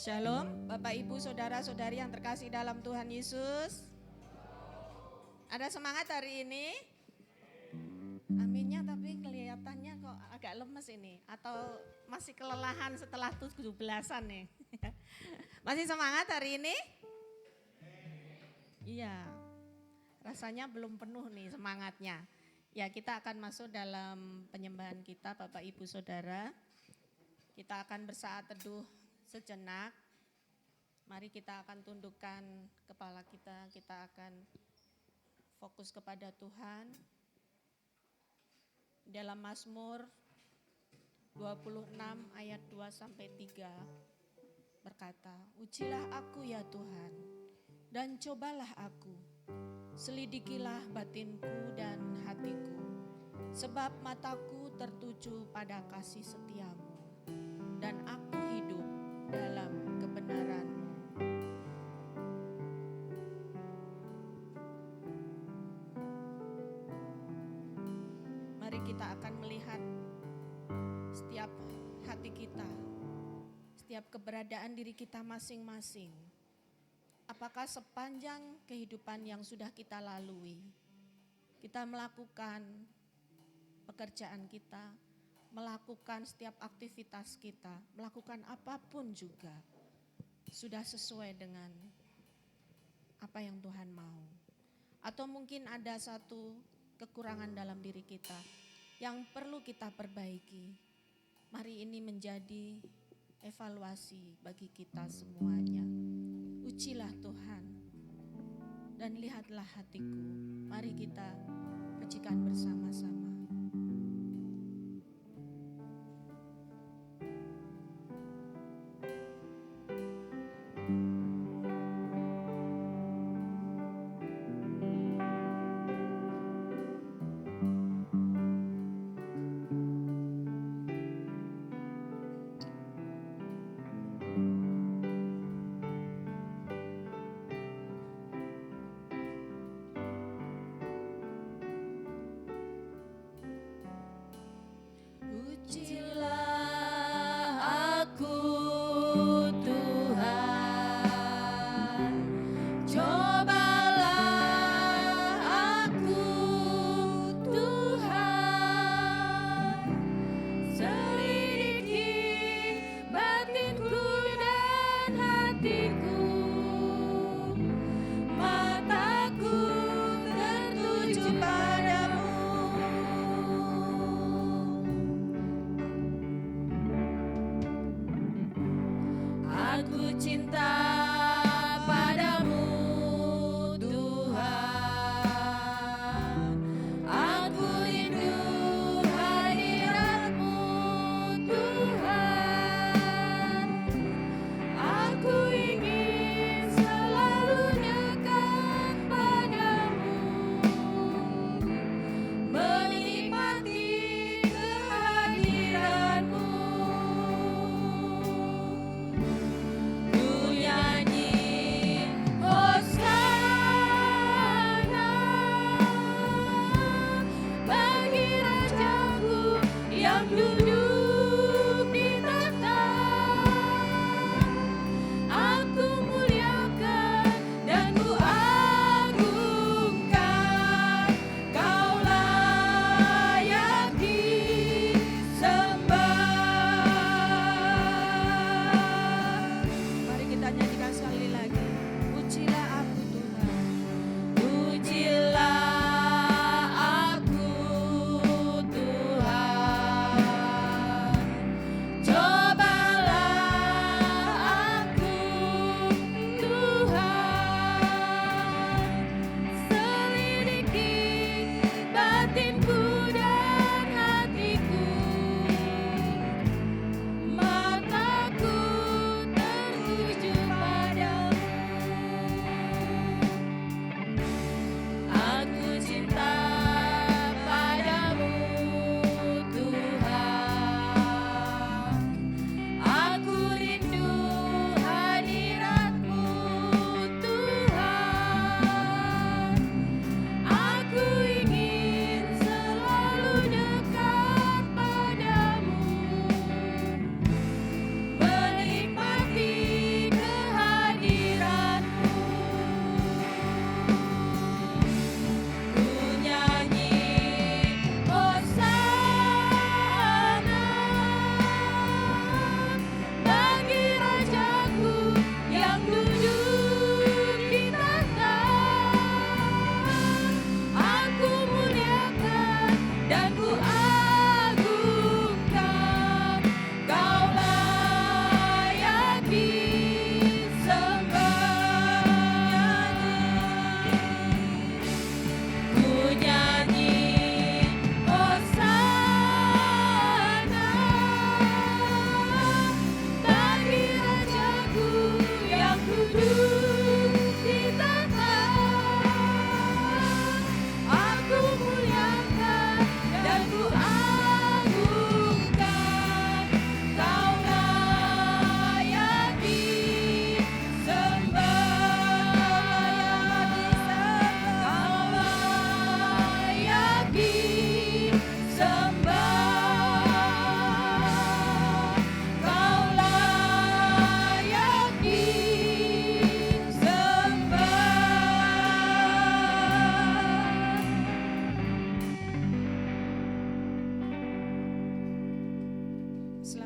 Shalom, Bapak Ibu Saudara-saudari yang terkasih dalam Tuhan Yesus. Ada semangat hari ini? Aminnya tapi kelihatannya kok agak lemes ini. Atau masih kelelahan setelah 17-an nih. Masih semangat hari ini? Iya, rasanya belum penuh nih semangatnya. Ya, kita akan masuk dalam penyembahan kita Bapak Ibu Saudara. Kita akan bersaat teduh sejenak. Mari kita akan tundukkan kepala kita akan fokus kepada Tuhan. Dalam Mazmur 26 ayat 2 sampai 3 berkata, "Ujilah aku ya Tuhan, dan cobalah aku. Selidikilah batinku dan hatiku, sebab mataku tertuju pada kasih setiamu, dan aku hidup dalam kebenaran-Mu." Mari kita akan melihat setiap hati kita, setiap keberadaan diri kita masing-masing. Apakah sepanjang kehidupan yang sudah kita lalui, kita melakukan pekerjaan kita, melakukan setiap aktivitas kita, melakukan apapun juga, sudah sesuai dengan apa yang Tuhan mau. Atau mungkin ada satu kekurangan dalam diri kita yang perlu kita perbaiki. Mari ini menjadi evaluasi bagi kita semuanya. Ujilah Tuhan dan lihatlah hatiku. Mari kita pujikan bersama-sama. Ku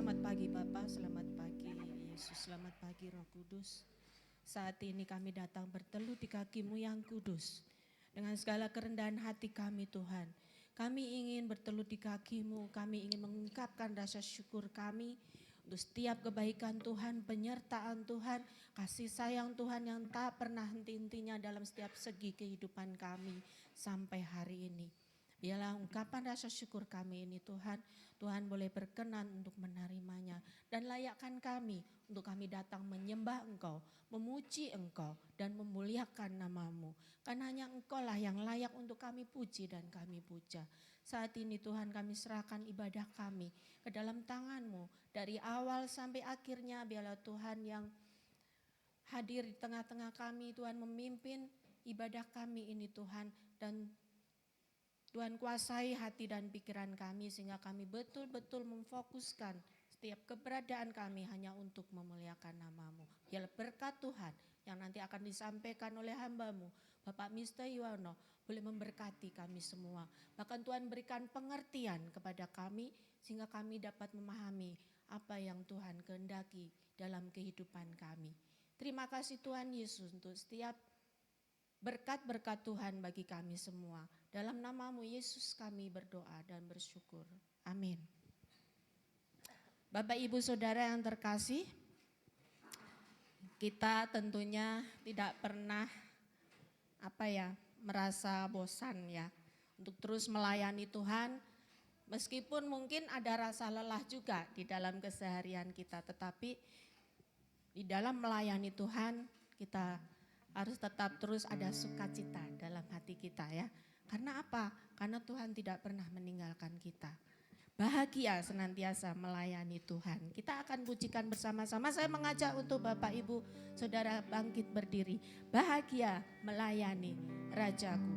Selamat pagi Bapak, selamat pagi Yesus, selamat pagi Roh Kudus. Saat ini kami datang berteduh di kaki-Mu yang kudus. Dengan segala kerendahan hati kami Tuhan. Kami ingin berteduh di kaki-Mu, kami ingin mengungkapkan rasa syukur kami untuk setiap kebaikan Tuhan, penyertaan Tuhan, kasih sayang Tuhan yang tak pernah henti-hentinya dalam setiap segi kehidupan kami sampai hari ini. Biarlah ungkapan rasa syukur kami ini Tuhan, Tuhan boleh berkenan untuk menerimanya. Dan layakkan kami untuk kami datang menyembah Engkau, memuji Engkau dan memuliakan nama-Mu. Karena hanya Engkau lah yang layak untuk kami puji dan kami puja. Saat ini Tuhan kami serahkan ibadah kami ke dalam tangan-Mu. Dari awal sampai akhirnya biarlah Tuhan yang hadir di tengah-tengah kami, Tuhan memimpin ibadah kami ini Tuhan. Dan Tuhan kuasai hati dan pikiran kami sehingga kami betul-betul memfokuskan setiap keberadaan kami hanya untuk memuliakan nama-Mu. Biarlah berkat Tuhan yang nanti akan disampaikan oleh hamba-Mu, Bapak Mister Yuwono, boleh memberkati kami semua. Bahkan Tuhan berikan pengertian kepada kami sehingga kami dapat memahami apa yang Tuhan kehendaki dalam kehidupan kami. Terima kasih Tuhan Yesus untuk setiap berkat-berkat Tuhan bagi kami semua. Dalam nama-Mu Yesus kami berdoa dan bersyukur. Amin. Bapak Ibu Saudara yang terkasih, kita tentunya tidak pernah merasa bosan ya untuk terus melayani Tuhan. Meskipun mungkin ada rasa lelah juga di dalam keseharian kita, tetapi di dalam melayani Tuhan kita harus tetap terus ada sukacita dalam hati kita ya. Karena apa? Karena Tuhan tidak pernah meninggalkan kita. Bahagia senantiasa melayani Tuhan. Kita akan pujikan bersama-sama. Saya mengajak untuk Bapak Ibu Saudara bangkit berdiri. Bahagia melayani Rajaku.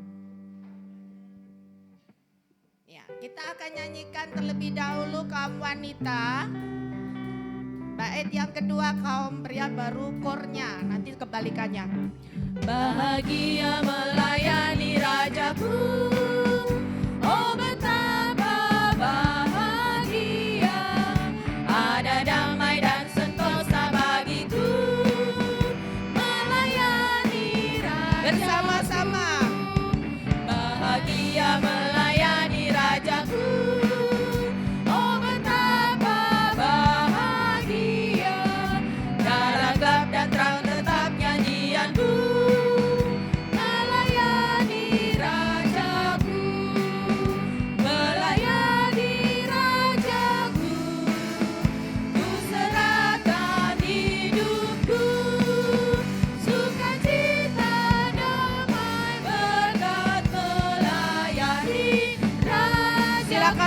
Ya, kita akan nyanyikan terlebih dahulu kaum wanita. Bait yang kedua kaum pria baru kornya. Nanti kebalikannya. Bahagia melayani Rajaku. Oh betapa bahagia, ada damai dan sentosa bagiku melayani Rajaku. Bersama-sama. Bahagia melayani Rajaku. Oh betapa bahagia, dalam gelap dan terang tetap nyanyianku.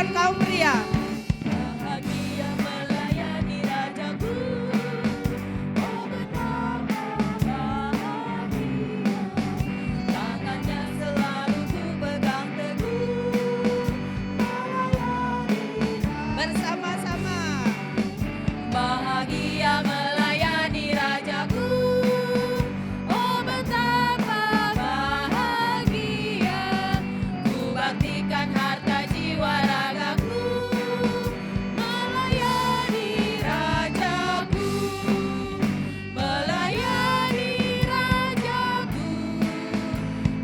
Kaum pria. Bahagia melayani Rajaku. Oh betapa bahagia, tangannya selalu ku pegang teguh melayani Rajaku. Bersama-sama. Bahagia melayani Rajaku. Oh betapa bahagia, ku baktikan harta jiwa ragaku melayani Rajaku, melayani Rajaku.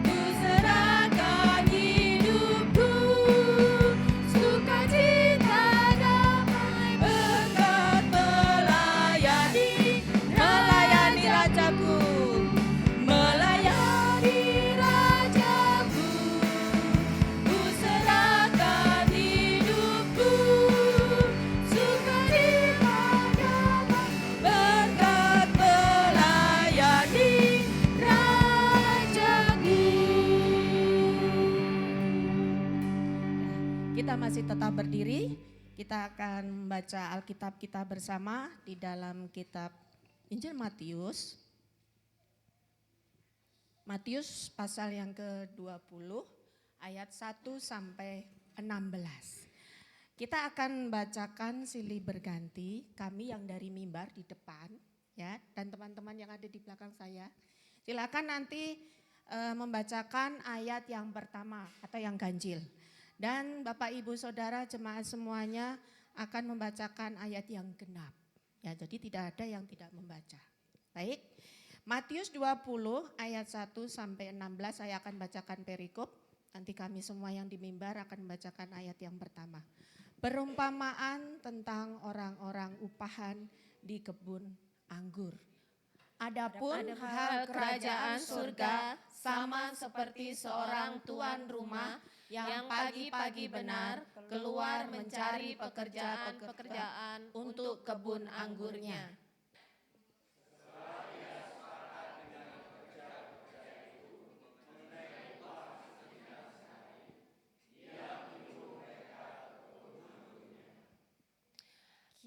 Ku serahkan hidupku, sukacita damai berkat melayani Rajaku, melayani Rajaku. Ku serahkan hidupku, sukacita damai berkat melayani Rajaku. Kita masih tetap berdiri, kita akan membaca Alkitab kita bersama di dalam kitab Injil Matius. Matius pasal yang ke-20 ayat 1 sampai 16. Kita akan bacakan silih berganti, kami yang dari mimbar di depan ya dan teman-teman yang ada di belakang saya. Silakan nanti membacakan ayat yang pertama atau yang ganjil. Dan Bapak Ibu Saudara jemaat semuanya akan membacakan ayat yang genap. Ya, jadi tidak ada yang tidak membaca. Baik, Matius 20 ayat 1 sampai 16 saya akan bacakan perikop. Nanti kami semua yang di mimbar akan membacakan ayat yang pertama. Perumpamaan tentang orang-orang upahan di kebun anggur. Adapun hal kerajaan surga sama seperti seorang tuan rumah yang pagi-pagi benar keluar mencari pekerjaan untuk kebun anggurnya.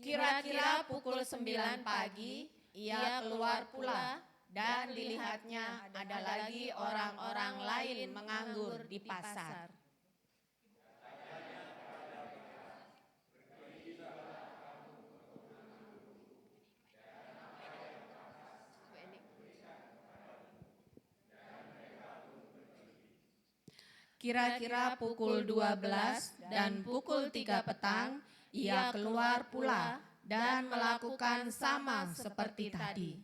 Kira-kira pukul 9 pagi, ia keluar pula dan dilihatnya ada lagi orang-orang lain menganggur di pasar. Kira-kira pukul 12 dan pukul 3 petang, ia keluar pula dan melakukan sama seperti tadi.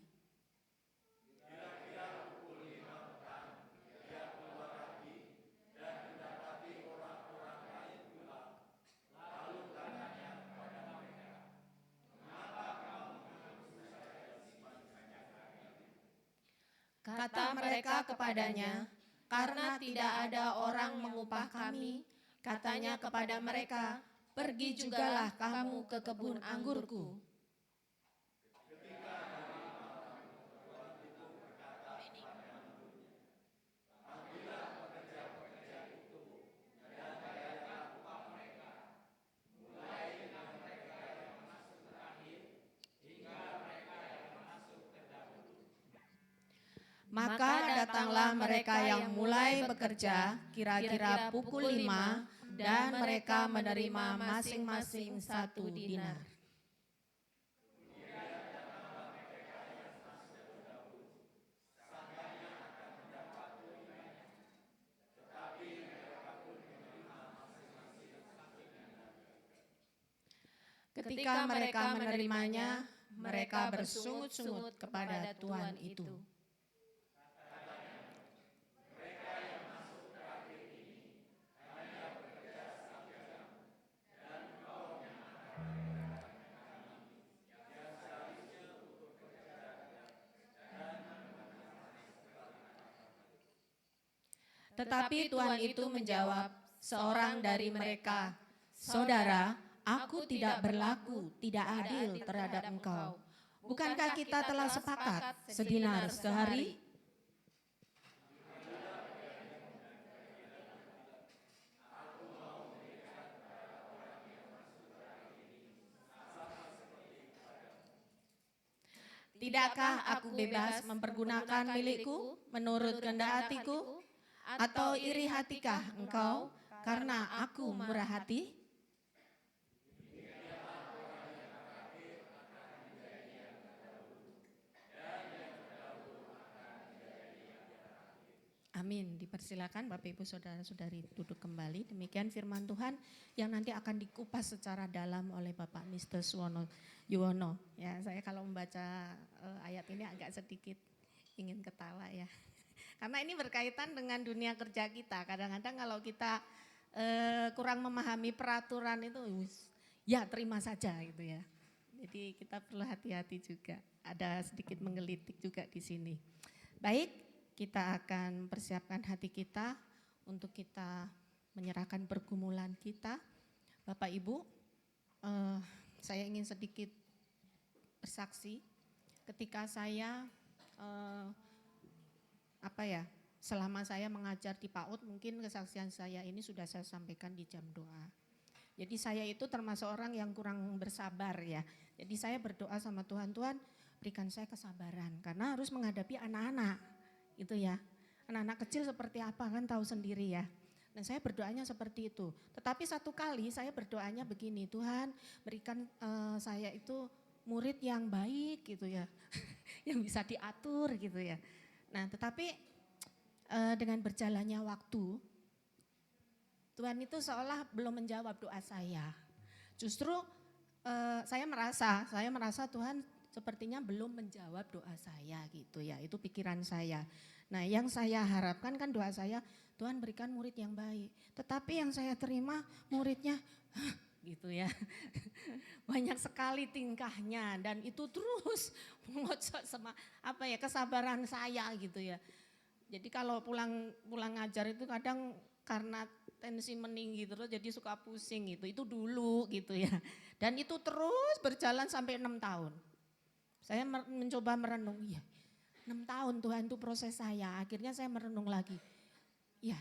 Kata mereka kepadanya, karena tidak ada orang mengupah kami, katanya kepada mereka, pergi jugalah kamu ke kebun anggurku. Maka datanglah mereka yang mulai bekerja kira-kira pukul 5 dan mereka menerima masing-masing 1 dinar. Ketika mereka menerimanya, mereka bersungut-sungut kepada tuan itu. Tetapi tuan itu menjawab, seorang dari mereka, saudara, aku tidak berlaku tidak adil terhadap engkau. Bukankah kita telah sepakat sedinar sehari? Tidakkah aku bebas mempergunakan milikku menurut kehendak hatiku? Atau iri hatikah engkau karena aku murah hati? Amin. Dipersilakan Bapak Ibu Saudara-saudari duduk kembali. Demikian firman Tuhan yang nanti akan dikupas secara dalam oleh Bapak Mr. Suwono Yuwono. Ya, saya kalau membaca ayat ini agak sedikit ingin ketawa ya. Karena ini berkaitan dengan dunia kerja kita. Kadang-kadang kalau kita kurang memahami peraturan itu, ya terima saja gitu ya. Jadi kita perlu hati-hati juga. Ada sedikit menggelitik juga di sini. Baik, kita akan persiapkan hati kita untuk kita menyerahkan pergumulan kita. Bapak Ibu, saya ingin sedikit bersaksi ketika saya selama saya mengajar di PAUD, mungkin kesaksian saya ini sudah saya sampaikan di jam doa. Jadi saya itu termasuk orang yang kurang bersabar ya. Jadi saya berdoa sama Tuhan, Tuhan berikan saya kesabaran karena harus menghadapi anak-anak itu ya. Anak-anak kecil seperti apa kan tahu sendiri ya. Dan saya berdoanya seperti itu. Tetapi satu kali saya berdoanya begini, Tuhan berikan saya itu murid yang baik gitu ya. Yang bisa diatur gitu ya. Nah tetapi dengan berjalannya waktu, Tuhan itu seolah belum menjawab doa saya. Justru Saya merasa Tuhan sepertinya belum menjawab doa saya gitu ya, itu pikiran saya. Nah yang saya harapkan kan doa saya, Tuhan berikan murid yang baik. Tetapi yang saya terima muridnya gitu ya, banyak sekali tingkahnya dan itu terus mengocok sama kesabaran saya gitu ya. Jadi kalau pulang ngajar itu kadang karena tensi meninggi terus jadi suka pusing gitu, itu dulu gitu ya. Dan itu terus berjalan sampai 6 tahun. Saya mencoba merenung, ya 6 tahun Tuhan itu proses saya. Akhirnya saya merenung lagi, ya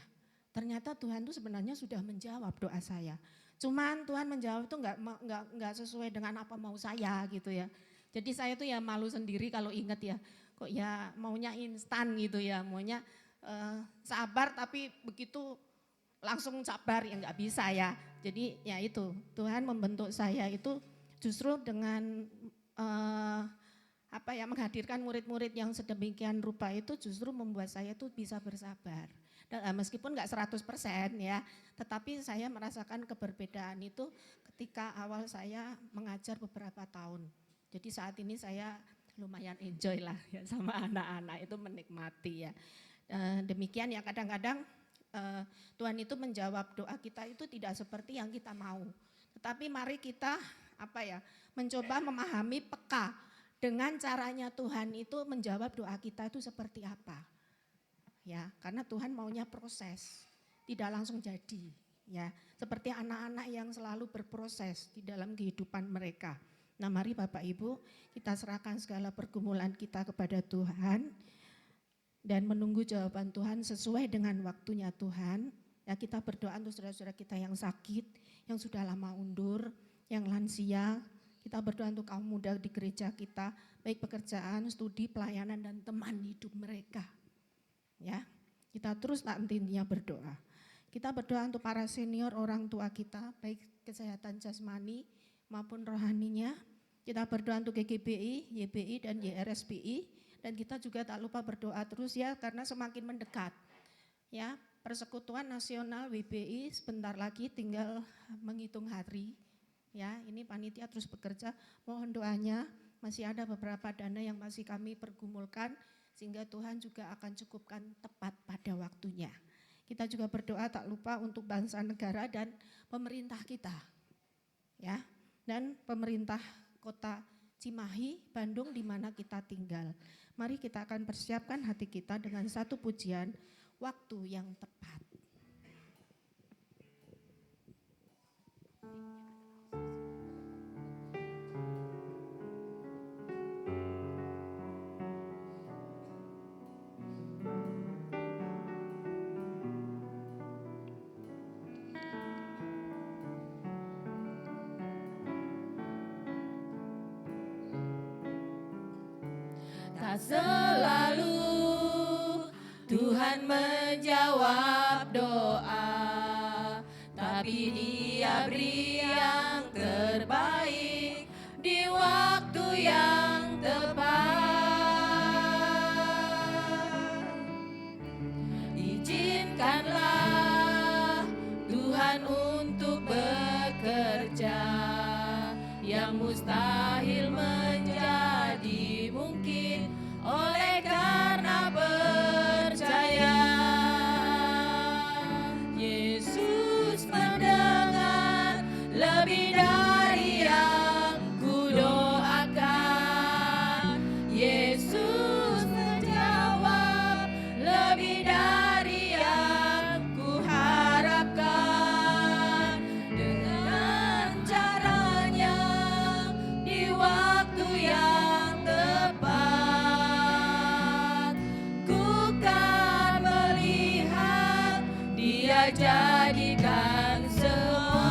ternyata Tuhan itu sebenarnya sudah menjawab doa saya. Cuman Tuhan menjawab itu enggak sesuai dengan apa mau saya gitu ya. Jadi saya tuh ya malu sendiri kalau ingat ya, kok ya maunya instan gitu ya, maunya sabar tapi begitu langsung sabar ya nggak bisa ya. Jadi ya itu Tuhan membentuk saya itu justru dengan menghadirkan murid-murid yang sedemikian rupa itu justru membuat saya itu bisa bersabar. Dan, meskipun nggak 100% ya, tetapi saya merasakan keberbedaan itu ketika awal saya mengajar beberapa tahun. Jadi saat ini saya lumayan enjoy lah ya sama anak-anak itu menikmati ya. Demikian ya kadang-kadang Tuhan itu menjawab doa kita itu tidak seperti yang kita mau. Tetapi mari kita mencoba memahami peka dengan caranya Tuhan itu menjawab doa kita itu seperti apa. Ya, karena Tuhan maunya proses, tidak langsung jadi. Ya, seperti anak-anak yang selalu berproses di dalam kehidupan mereka. Nah, mari Bapak Ibu kita serahkan segala pergumulan kita kepada Tuhan. Dan menunggu jawaban Tuhan sesuai dengan waktunya Tuhan. Ya kita berdoa untuk saudara-saudara kita yang sakit, yang sudah lama undur, yang lansia. Kita berdoa untuk kaum muda di gereja kita, baik pekerjaan, studi, pelayanan dan teman hidup mereka. Ya, kita terus nantinya berdoa. Kita berdoa untuk para senior orang tua kita, baik kesehatan jasmani maupun rohaninya. Kita berdoa untuk GGBI, YBI dan YRSPI. Dan kita juga tak lupa berdoa terus ya karena semakin mendekat. Ya, Persekutuan Nasional WBI sebentar lagi tinggal menghitung hari. Ya, ini panitia terus bekerja. Mohon doanya, masih ada beberapa dana yang masih kami pergumulkan sehingga Tuhan juga akan cukupkan tepat pada waktunya. Kita juga berdoa tak lupa untuk bangsa negara dan pemerintah kita. Ya, dan pemerintah Kota Cimahi, Bandung di mana kita tinggal. Mari kita akan persiapkan hati kita dengan satu pujian waktu yang tepat. Tak selalu Tuhan menjawab doa, tapi Dia beri yang terbaik di waktu yang tepat. Izinkanlah Tuhan untuk bekerja, yang mustahil menjadi mungkin oleh karena percaya. Yesus mendengar lebih dari yang kudoakan. Yesus menjawab lebih dari yang kuharapkan. Dengan caranya di waktu yang tepat, ku kan melihat Dia jadikan semua.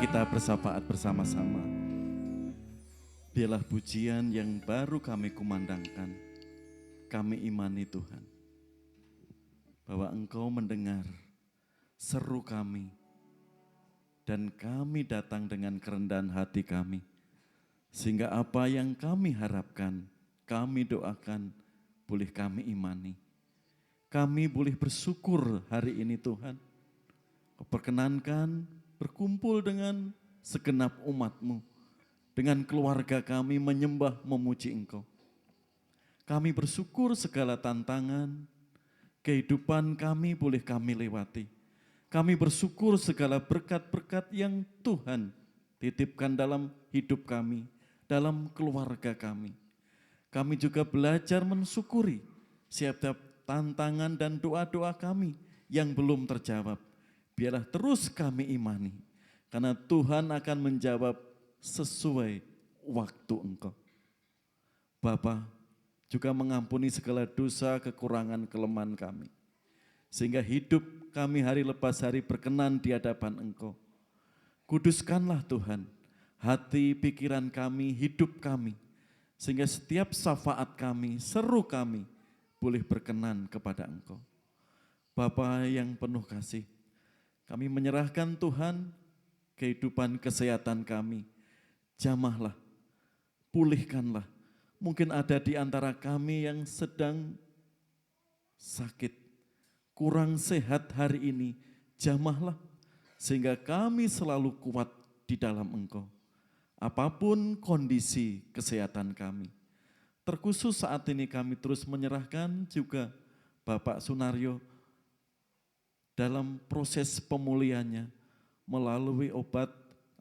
kita bersafaat bersama-sama. Biarlah pujian yang baru kami kumandangkan, kami imani Tuhan, bahwa Engkau mendengar seru kami, dan kami datang dengan kerendahan hati kami, sehingga apa yang kami harapkan, kami doakan, boleh kami imani. Kami boleh bersyukur hari ini Tuhan, Kau perkenankan berkumpul dengan segenap umat-Mu, dengan keluarga kami menyembah memuji Engkau. Kami bersyukur segala tantangan, kehidupan kami boleh kami lewati. Kami bersyukur segala berkat-berkat yang Tuhan titipkan dalam hidup kami, dalam keluarga kami. Kami juga belajar mensyukuri setiap tantangan dan doa-doa kami yang belum terjawab. Biarlah terus kami imani, karena Tuhan akan menjawab sesuai waktu Engkau. Bapa, juga mengampuni segala dosa, kekurangan, kelemahan kami. Sehingga hidup kami hari lepas hari berkenan di hadapan Engkau. Kuduskanlah Tuhan, hati, pikiran kami, hidup kami. Sehingga setiap syafaat kami, seru kami, boleh berkenan kepada Engkau. Bapa yang penuh kasih, kami menyerahkan Tuhan kehidupan kesehatan kami. Jamahlah, pulihkanlah. Mungkin ada di antara kami yang sedang sakit, kurang sehat hari ini. Jamahlah, sehingga kami selalu kuat di dalam Engkau. Apapun kondisi kesehatan kami. Terkhusus saat ini kami terus menyerahkan juga Bapak Sunaryo dalam proses pemulihannya melalui obat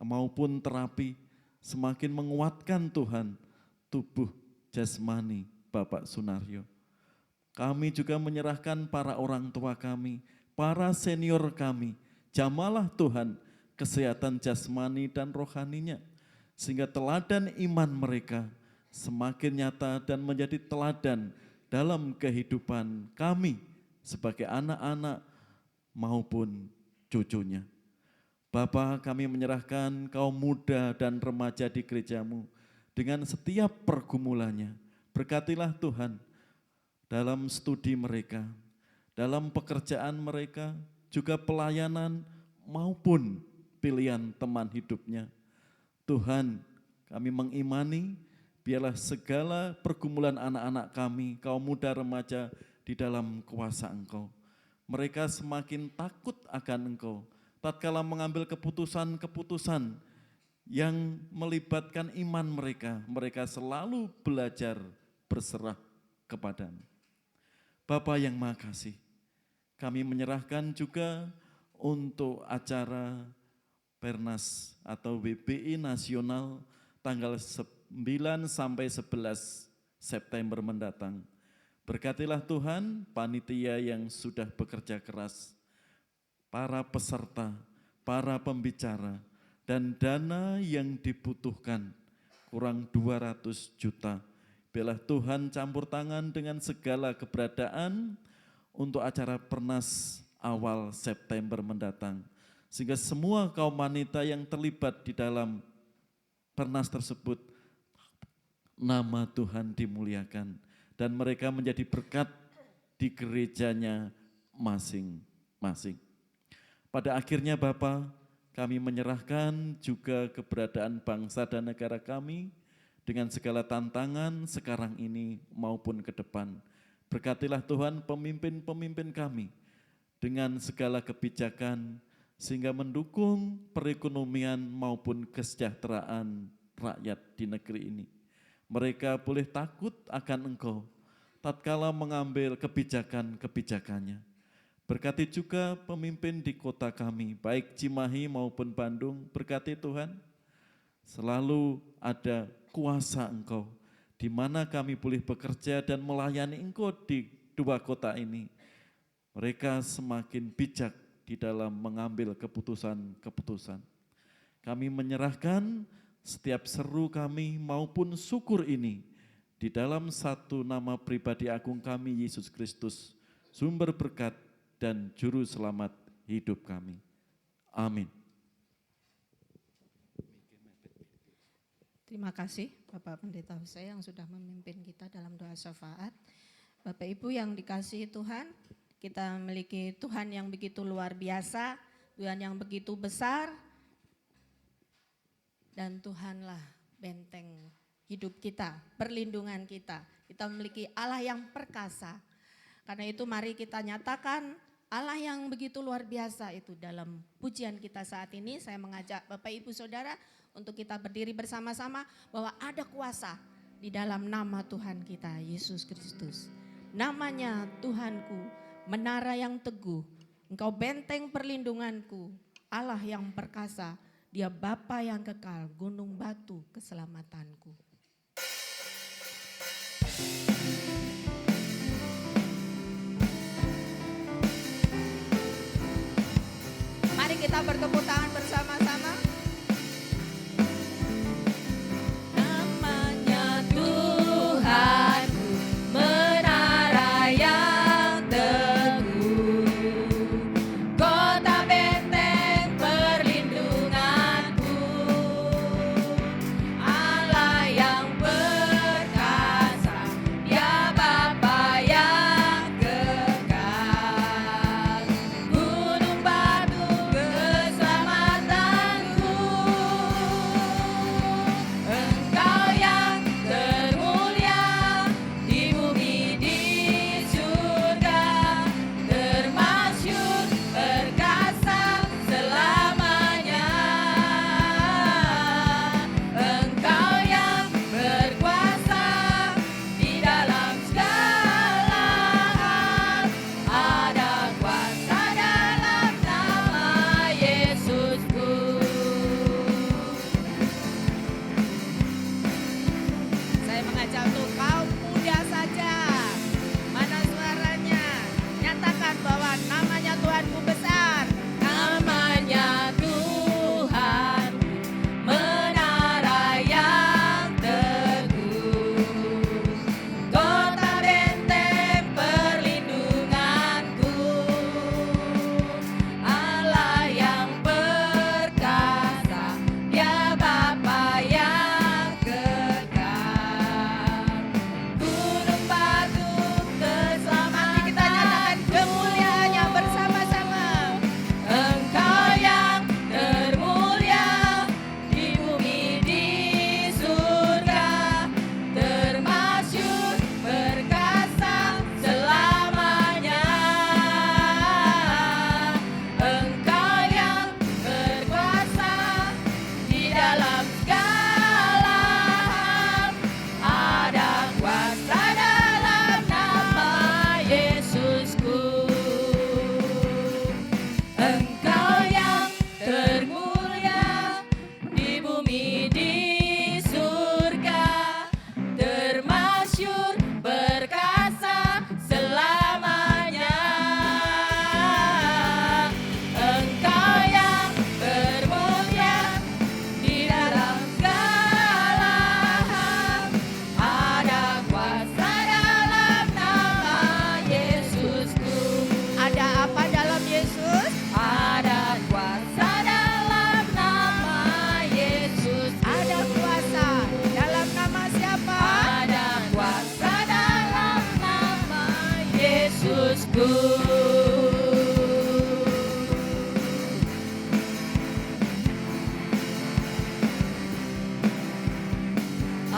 maupun terapi, semakin menguatkan Tuhan tubuh jasmani Bapak Sunaryo. Kami juga menyerahkan para orang tua kami, para senior kami, jamalah Tuhan kesehatan jasmani dan rohaninya, sehingga teladan iman mereka semakin nyata dan menjadi teladan dalam kehidupan kami sebagai anak-anak maupun cucunya. Bapa, kami menyerahkan kaum muda dan remaja di gereja-Mu dengan setiap pergumulannya. Berkatilah Tuhan dalam studi mereka, dalam pekerjaan mereka, juga pelayanan maupun pilihan teman hidupnya. Tuhan, kami mengimani biarlah segala pergumulan anak-anak kami, kaum muda remaja di dalam kuasa Engkau. Mereka semakin takut akan Engkau, tatkala mengambil keputusan-keputusan yang melibatkan iman mereka, mereka selalu belajar berserah kepada-Mu. Bapa yang Maha Kasih, kami menyerahkan juga untuk acara Pernas atau WBI Nasional tanggal 9 sampai 11 September mendatang. Berkatilah Tuhan panitia yang sudah bekerja keras, para peserta, para pembicara, dan dana yang dibutuhkan kurang 200 juta. Biarlah Tuhan campur tangan dengan segala keberadaan untuk acara Pernas awal September mendatang. Sehingga semua kaum wanita yang terlibat di dalam Pernas tersebut, nama Tuhan dimuliakan. Dan mereka menjadi berkat di gerejanya masing-masing. Pada akhirnya Bapa, kami menyerahkan juga keberadaan bangsa dan negara kami dengan segala tantangan sekarang ini maupun ke depan. Berkatilah Tuhan pemimpin-pemimpin kami dengan segala kebijakan sehingga mendukung perekonomian maupun kesejahteraan rakyat di negeri ini. Mereka boleh takut akan Engkau tatkala mengambil kebijakan-kebijakannya. Berkati juga pemimpin di kota kami, baik Cimahi maupun Bandung. Berkati Tuhan, selalu ada kuasa Engkau, di mana kami boleh bekerja dan melayani Engkau di dua kota ini. Mereka semakin bijak di dalam mengambil keputusan-keputusan. Kami menyerahkan setiap seru kami maupun syukur ini di dalam satu nama pribadi agung kami, Yesus Kristus, sumber berkat dan juru selamat hidup kami. Amin. Terima kasih Bapak Pendeta Hussein yang sudah memimpin kita dalam doa syafaat. Bapak Ibu yang dikasihi Tuhan, kita memiliki Tuhan yang begitu luar biasa, Tuhan yang begitu besar, dan Tuhanlah benteng hidup kita, perlindungan kita. Kita memiliki Allah yang perkasa. Karena itu mari kita nyatakan Allah yang begitu luar biasa itu dalam pujian kita saat ini. Saya mengajak Bapak Ibu Saudara untuk kita berdiri bersama-sama bahwa ada kuasa di dalam nama Tuhan kita, Yesus Kristus. Namanya Tuhanku, menara yang teguh, Engkau benteng perlindunganku, Allah yang perkasa, Dia Bapa yang kekal, gunung batu keselamatanku. Mari kita bertepuk tangan bersama-sama. Namanya Tuhanku, menara yang teguh, kota benteng perlindunganku, Allah yang perkasa, Dia Bapa yang kekal, gunung batu keselamatanku. Engkau yang termulia di bumi di surga, termasyhur perkasa selamanya. Engkau yang berkuasa di dalam segala hal, ada kuasa dalam nama Yesusku. Saya mengajak untuk kaum muda saja. Mana suaranya? Nyatakan bahwa namanya Tuhanku besar. Namanya Tuhan, menara yang teguh, kota benteng perlindunganku, Allah yang perkasa, Dia Bapa yang kekal, gunung batu keselamatan. Kita nyatakan kemuliaannya bersama-sama. Engkau yang termulia di bumi di surga, termasyhur perkasa selamanya. Engkau yang berkuasa di dalam segala hal, ada kuasa dalam nama Yesusku. Engkau yang termulia di bumi di surga, termasyhur perkasa selamanya. Engkau yang bermulia di dalam segala hal, ada kuasa dalam nama Yesusku. Ada apa dalam Yesus? Ada kuasa dalam nama Yesus. Ada kuasa dalam nama siapa? Ada kuasa dalam nama Yesusku.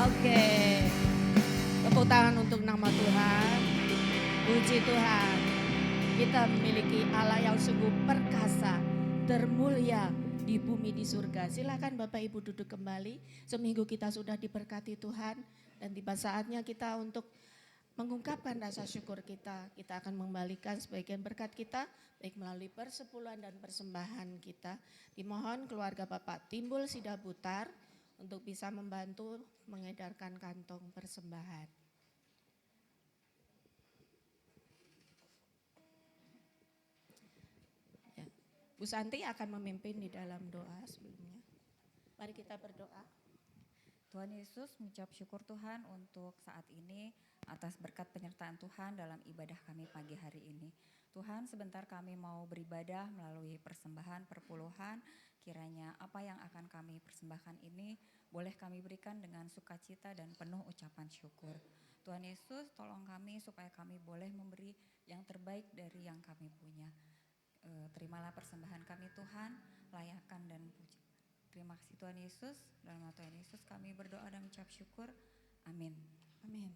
Oke. Tepuk tangan untuk nama Tuhan. Puji Tuhan. Kita memiliki Allah yang sungguh perkasa, termulia di bumi di surga. Silakan Bapak Ibu duduk kembali. Seminggu kita sudah diberkati Tuhan dan tiba saatnya kita untuk mengungkapkan rasa syukur kita. Kita akan mengembalikan sebagian berkat kita baik melalui persepuluhan dan persembahan kita. Dimohon keluarga Bapak Timbul Sidabutar untuk bisa membantu mengedarkan kantong persembahan. Ya. Bu Santi akan memimpin di dalam doa sebelumnya. Mari kita berdoa. Tuhan Yesus, mengucap syukur Tuhan untuk saat ini atas berkat penyertaan Tuhan dalam ibadah kami pagi hari ini. Tuhan, sebentar kami mau beribadah melalui persembahan perpuluhan. Kiranya apa yang akan kami persembahkan ini boleh kami berikan dengan sukacita dan penuh ucapan syukur. Tuhan Yesus, tolong kami supaya kami boleh memberi yang terbaik dari yang kami punya. Terimalah persembahan kami Tuhan, layakan dan puji. Terima kasih Tuhan Yesus, dalam nama Tuhan Yesus kami berdoa dan mengucap syukur. Amin. Amin.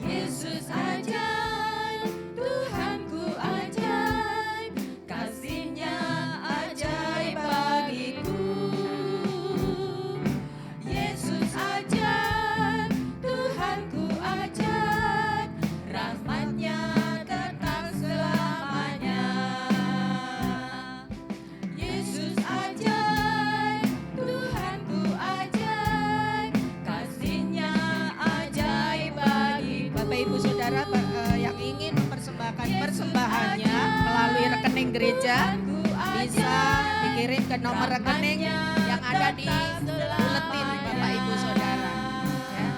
Yesus ajaib, Tuhanku ajaib, kasih-Nya ajaib bagiku. Yesus ajaib, Tuhanku ajaib, rahmat-Nya tetap selamanya. Yesus ajaib, Tuhanku ajaib, kasih-Nya ajaib bagiku. Bapak Ibu Saudara yang ingin mempersembahkan persembahannya melalui rekening gereja bisa dikirim ke nomor rekening yang ada di buletin Bapak Ibu Saudara. Ya.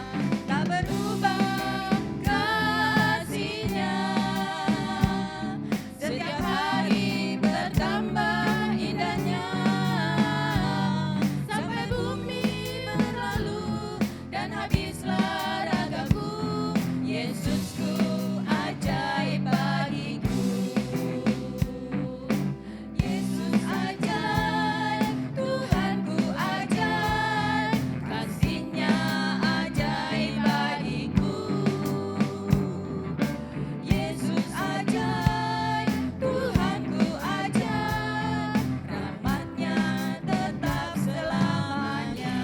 Tak berubah kasih-Nya, setiap hari bertambah indahnya, sampai bumi berlalu dan habislah ragaku. Yesusku ajaib bagiku. Yesus ajaib, Tuhanku ajaib, kasih-Nya ajaib bagiku. Yesus ajaib, Tuhanku ajaib, rahmat-Nya tetap selamanya.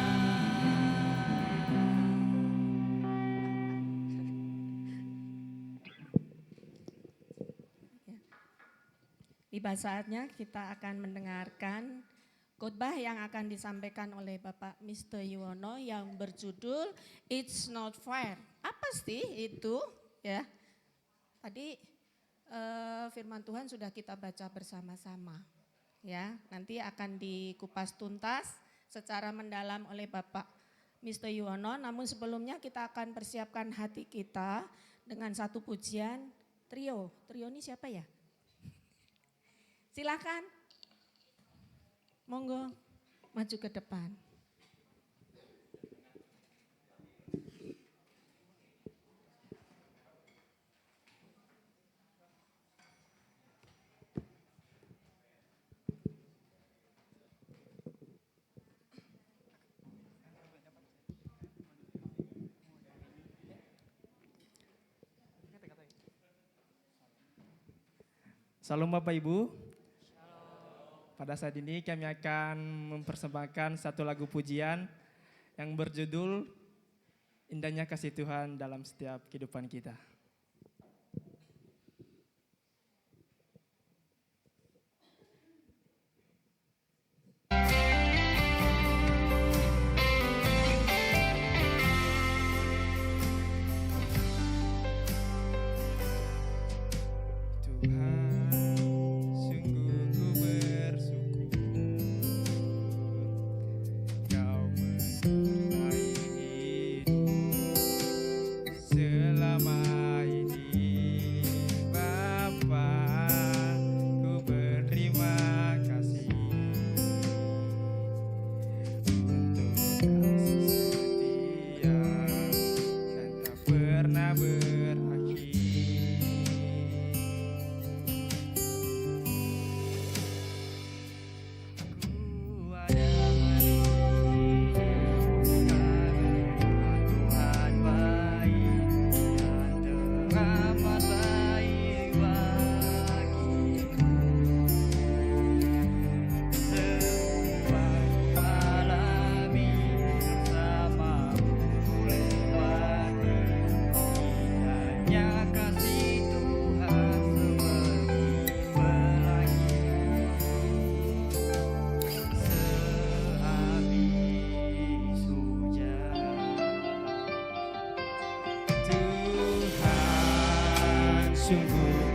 Tiba saatnya kita akan mendengarkan khotbah yang akan disampaikan oleh Bapak Mr. Yuwono yang berjudul It's Not Fair. Apa sih itu? Ya, tadi firman Tuhan sudah kita baca bersama-sama. Ya, nanti akan dikupas tuntas secara mendalam oleh Bapak Mr. Yuwono. Namun sebelumnya kita akan persiapkan hati kita dengan satu pujian trio. Trio ini siapa ya? Silakan, monggo maju ke depan. Salam Bapak Ibu. Pada saat ini kami akan mempersembahkan satu lagu pujian yang berjudul Indahnya Kasih Tuhan dalam setiap kehidupan kita. Selama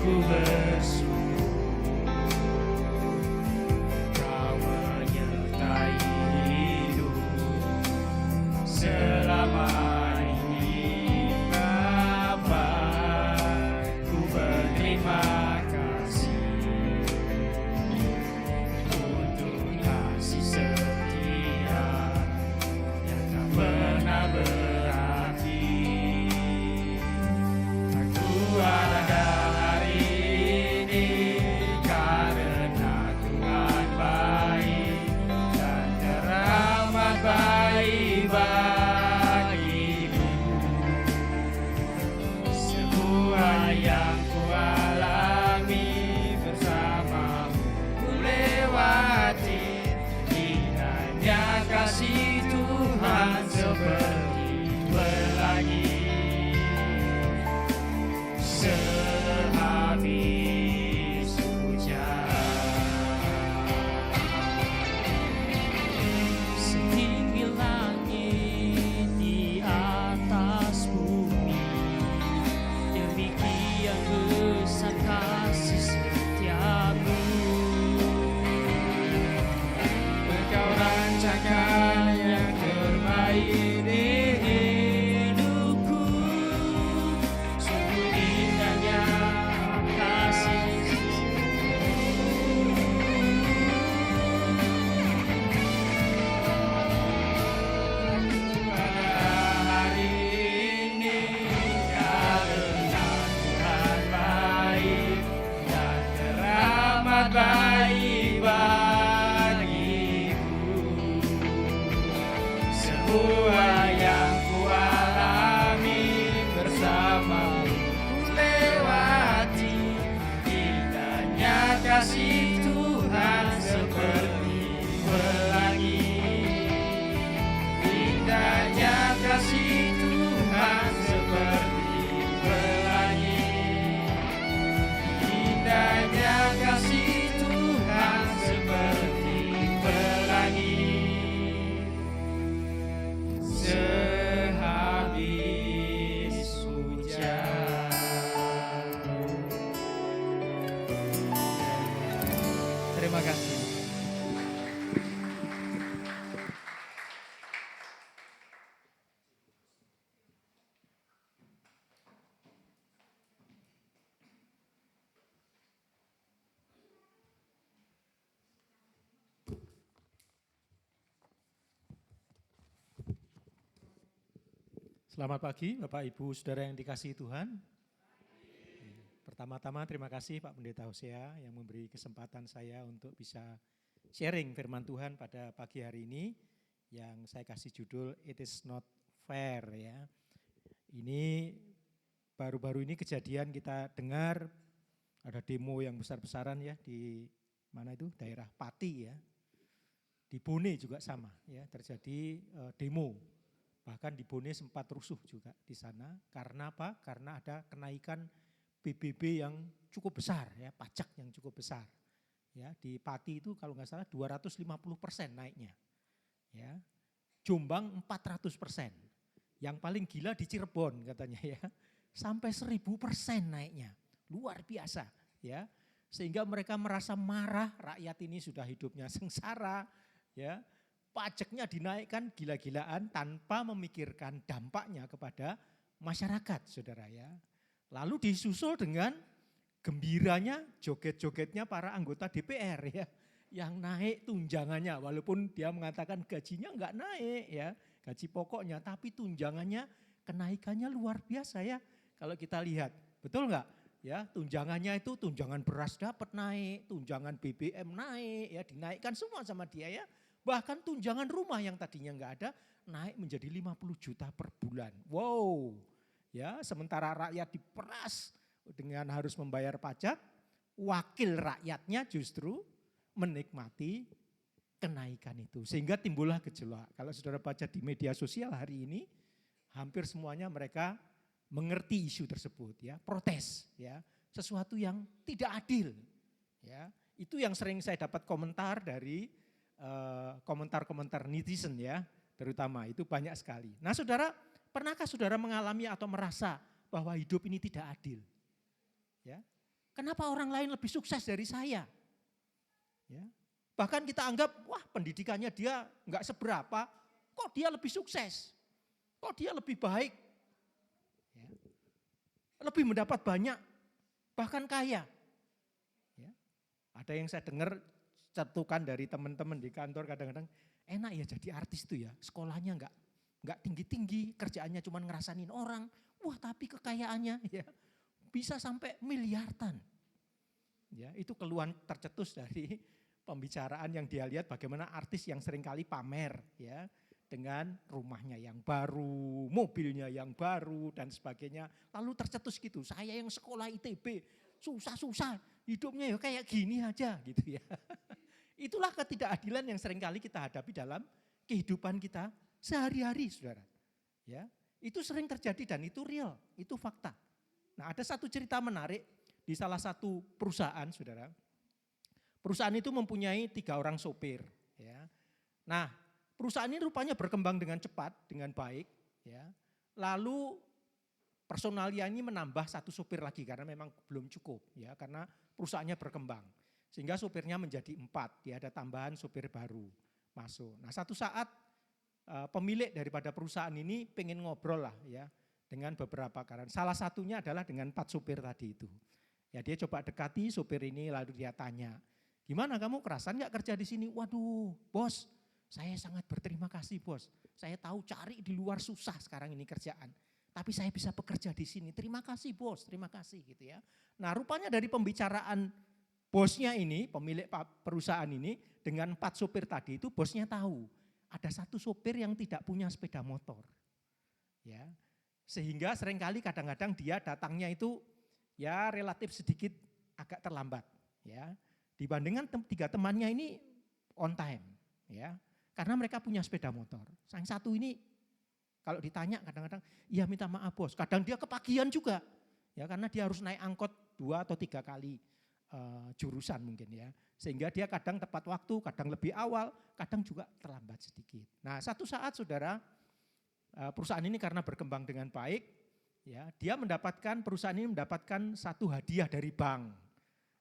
ku bersyukur Kau menyertai hidup selama ini Bapa, ku berterima kasih untuk kasih setia yang tak pernah berakhir. Aku ada hari ini karena Tuhan baik dan teramat baik bagiku. Semua yang ku alami bersamamu ku lewati, indahnya kasih Tuhan seperti pelangi. Sehabis hujan, setinggi langit di atas bumi, demikian besar kasih setiamu. Engkau rancangan yang terbaik di hidupku, sungguh indahnya kasih. Pada hari ini karena Tuhan baik dan teramat baik bagiku. Semua yang ku alami bersamamu ku lewati, indahnya kasih Tuhan seperti pelangi. Indahnya kasih Tuhan seperti pelangi. Indahnya kasih Tuhan seperti pelangi. Sehabis hujan. Terima kasih. Selamat pagi Bapak Ibu Saudara yang dikasihi Tuhan. Pertama-tama terima kasih Pak Pendeta Hosea yang memberi kesempatan saya untuk bisa sharing firman Tuhan pada pagi hari ini yang saya kasih judul It is not fair ya. Ini baru-baru ini kejadian kita dengar ada demo yang besar-besaran ya di mana itu daerah Pati ya. Di Bone juga sama ya terjadi demo. Bahkan di Bone sempat rusuh juga di sana. Karena apa? Karena ada kenaikan PBB yang cukup besar ya, pajak yang cukup besar. Ya, di Pati itu kalau nggak salah 250% naiknya. Ya. Jombang 400%. Yang paling gila di Cirebon katanya ya. Sampai 1000% naiknya. Luar biasa ya. Sehingga mereka merasa marah, rakyat ini sudah hidupnya sengsara ya. Pajaknya dinaikkan gila-gilaan tanpa memikirkan dampaknya kepada masyarakat, saudara ya. Lalu disusul dengan gembiranya joget-jogetnya para anggota DPR ya. Yang naik tunjangannya, walaupun dia mengatakan gajinya enggak naik ya. Gaji pokoknya, tapi tunjangannya kenaikannya luar biasa ya. Kalau kita lihat, betul enggak? Ya, tunjangannya itu tunjangan beras dapat naik, tunjangan BBM naik ya, dinaikkan semua sama dia ya. Bahkan tunjangan rumah yang tadinya enggak ada naik menjadi 50 juta per bulan. Wow. Ya, sementara rakyat diperas dengan harus membayar pajak, wakil rakyatnya justru menikmati kenaikan itu. Sehingga timbullah gejolak. Kalau saudara baca di media sosial hari ini, hampir semuanya mereka mengerti isu tersebut ya, protes ya, sesuatu yang tidak adil. Ya, itu yang sering saya dapat komentar dari komentar-komentar netizen ya, terutama itu banyak sekali. Nah saudara, pernahkah saudara mengalami atau merasa bahwa hidup ini tidak adil? Ya, Kenapa orang lain lebih sukses dari saya? Ya. Bahkan kita anggap, wah pendidikannya dia nggak seberapa, kok dia lebih sukses? Kok dia lebih baik? Ya. Lebih mendapat banyak, bahkan kaya. Ya. Ada yang saya dengar cetukan dari teman-teman di kantor kadang-kadang, enak ya jadi artis tuh ya, sekolahnya nggak tinggi-tinggi, kerjaannya cuma ngerasain orang, wah tapi kekayaannya ya bisa sampai miliaran. Ya, itu keluhan tercetus dari pembicaraan yang dia lihat bagaimana artis yang seringkali pamer ya dengan rumahnya yang baru, mobilnya yang baru dan sebagainya. Lalu tercetus gitu, saya yang sekolah ITB susah-susah hidupnya ya kayak gini aja gitu ya. Itulah ketidakadilan yang seringkali kita hadapi dalam kehidupan kita sehari-hari, saudara. Ya, itu sering terjadi dan itu real, itu fakta. Nah, ada satu cerita menarik di salah satu perusahaan, saudara. Perusahaan itu mempunyai 3 orang sopir. Ya. Nah, perusahaan ini rupanya berkembang dengan cepat, dengan baik. Ya. Lalu personalia ini menambah 1 sopir lagi karena memang belum cukup, ya, karena perusahaannya berkembang. Sehingga sopirnya menjadi 4, ya, ada tambahan sopir baru masuk. Nah, satu saat pemilik daripada perusahaan ini pengen ngobrol lah ya dengan beberapa karyawan. Salah satunya adalah dengan 4 sopir tadi itu. Ya, dia coba dekati sopir ini lalu dia tanya, gimana kamu kerasan gak kerja di sini? Waduh bos, saya sangat berterima kasih bos. Saya tahu cari di luar susah sekarang ini kerjaan. Tapi saya bisa bekerja di sini, terima kasih bos, terima kasih gitu ya. Nah, rupanya dari pembicaraan bosnya ini, pemilik perusahaan ini dengan 4 sopir tadi itu bosnya tahu ada 1 sopir yang tidak punya sepeda motor. Ya. Sehingga seringkali kadang-kadang dia datangnya itu ya relatif sedikit agak terlambat ya. Dibandingkan 3 temannya ini on time ya. Karena mereka punya sepeda motor. Yang satu ini kalau ditanya kadang-kadang, iya minta maaf bos. Kadang dia kepagian juga ya karena dia harus naik angkot 2 atau 3 kali jurusan mungkin ya. Sehingga dia kadang tepat waktu, kadang lebih awal, kadang juga terlambat sedikit. Nah, satu saat saudara, perusahaan ini karena berkembang dengan baik, ya, perusahaan ini mendapatkan 1 hadiah dari bank,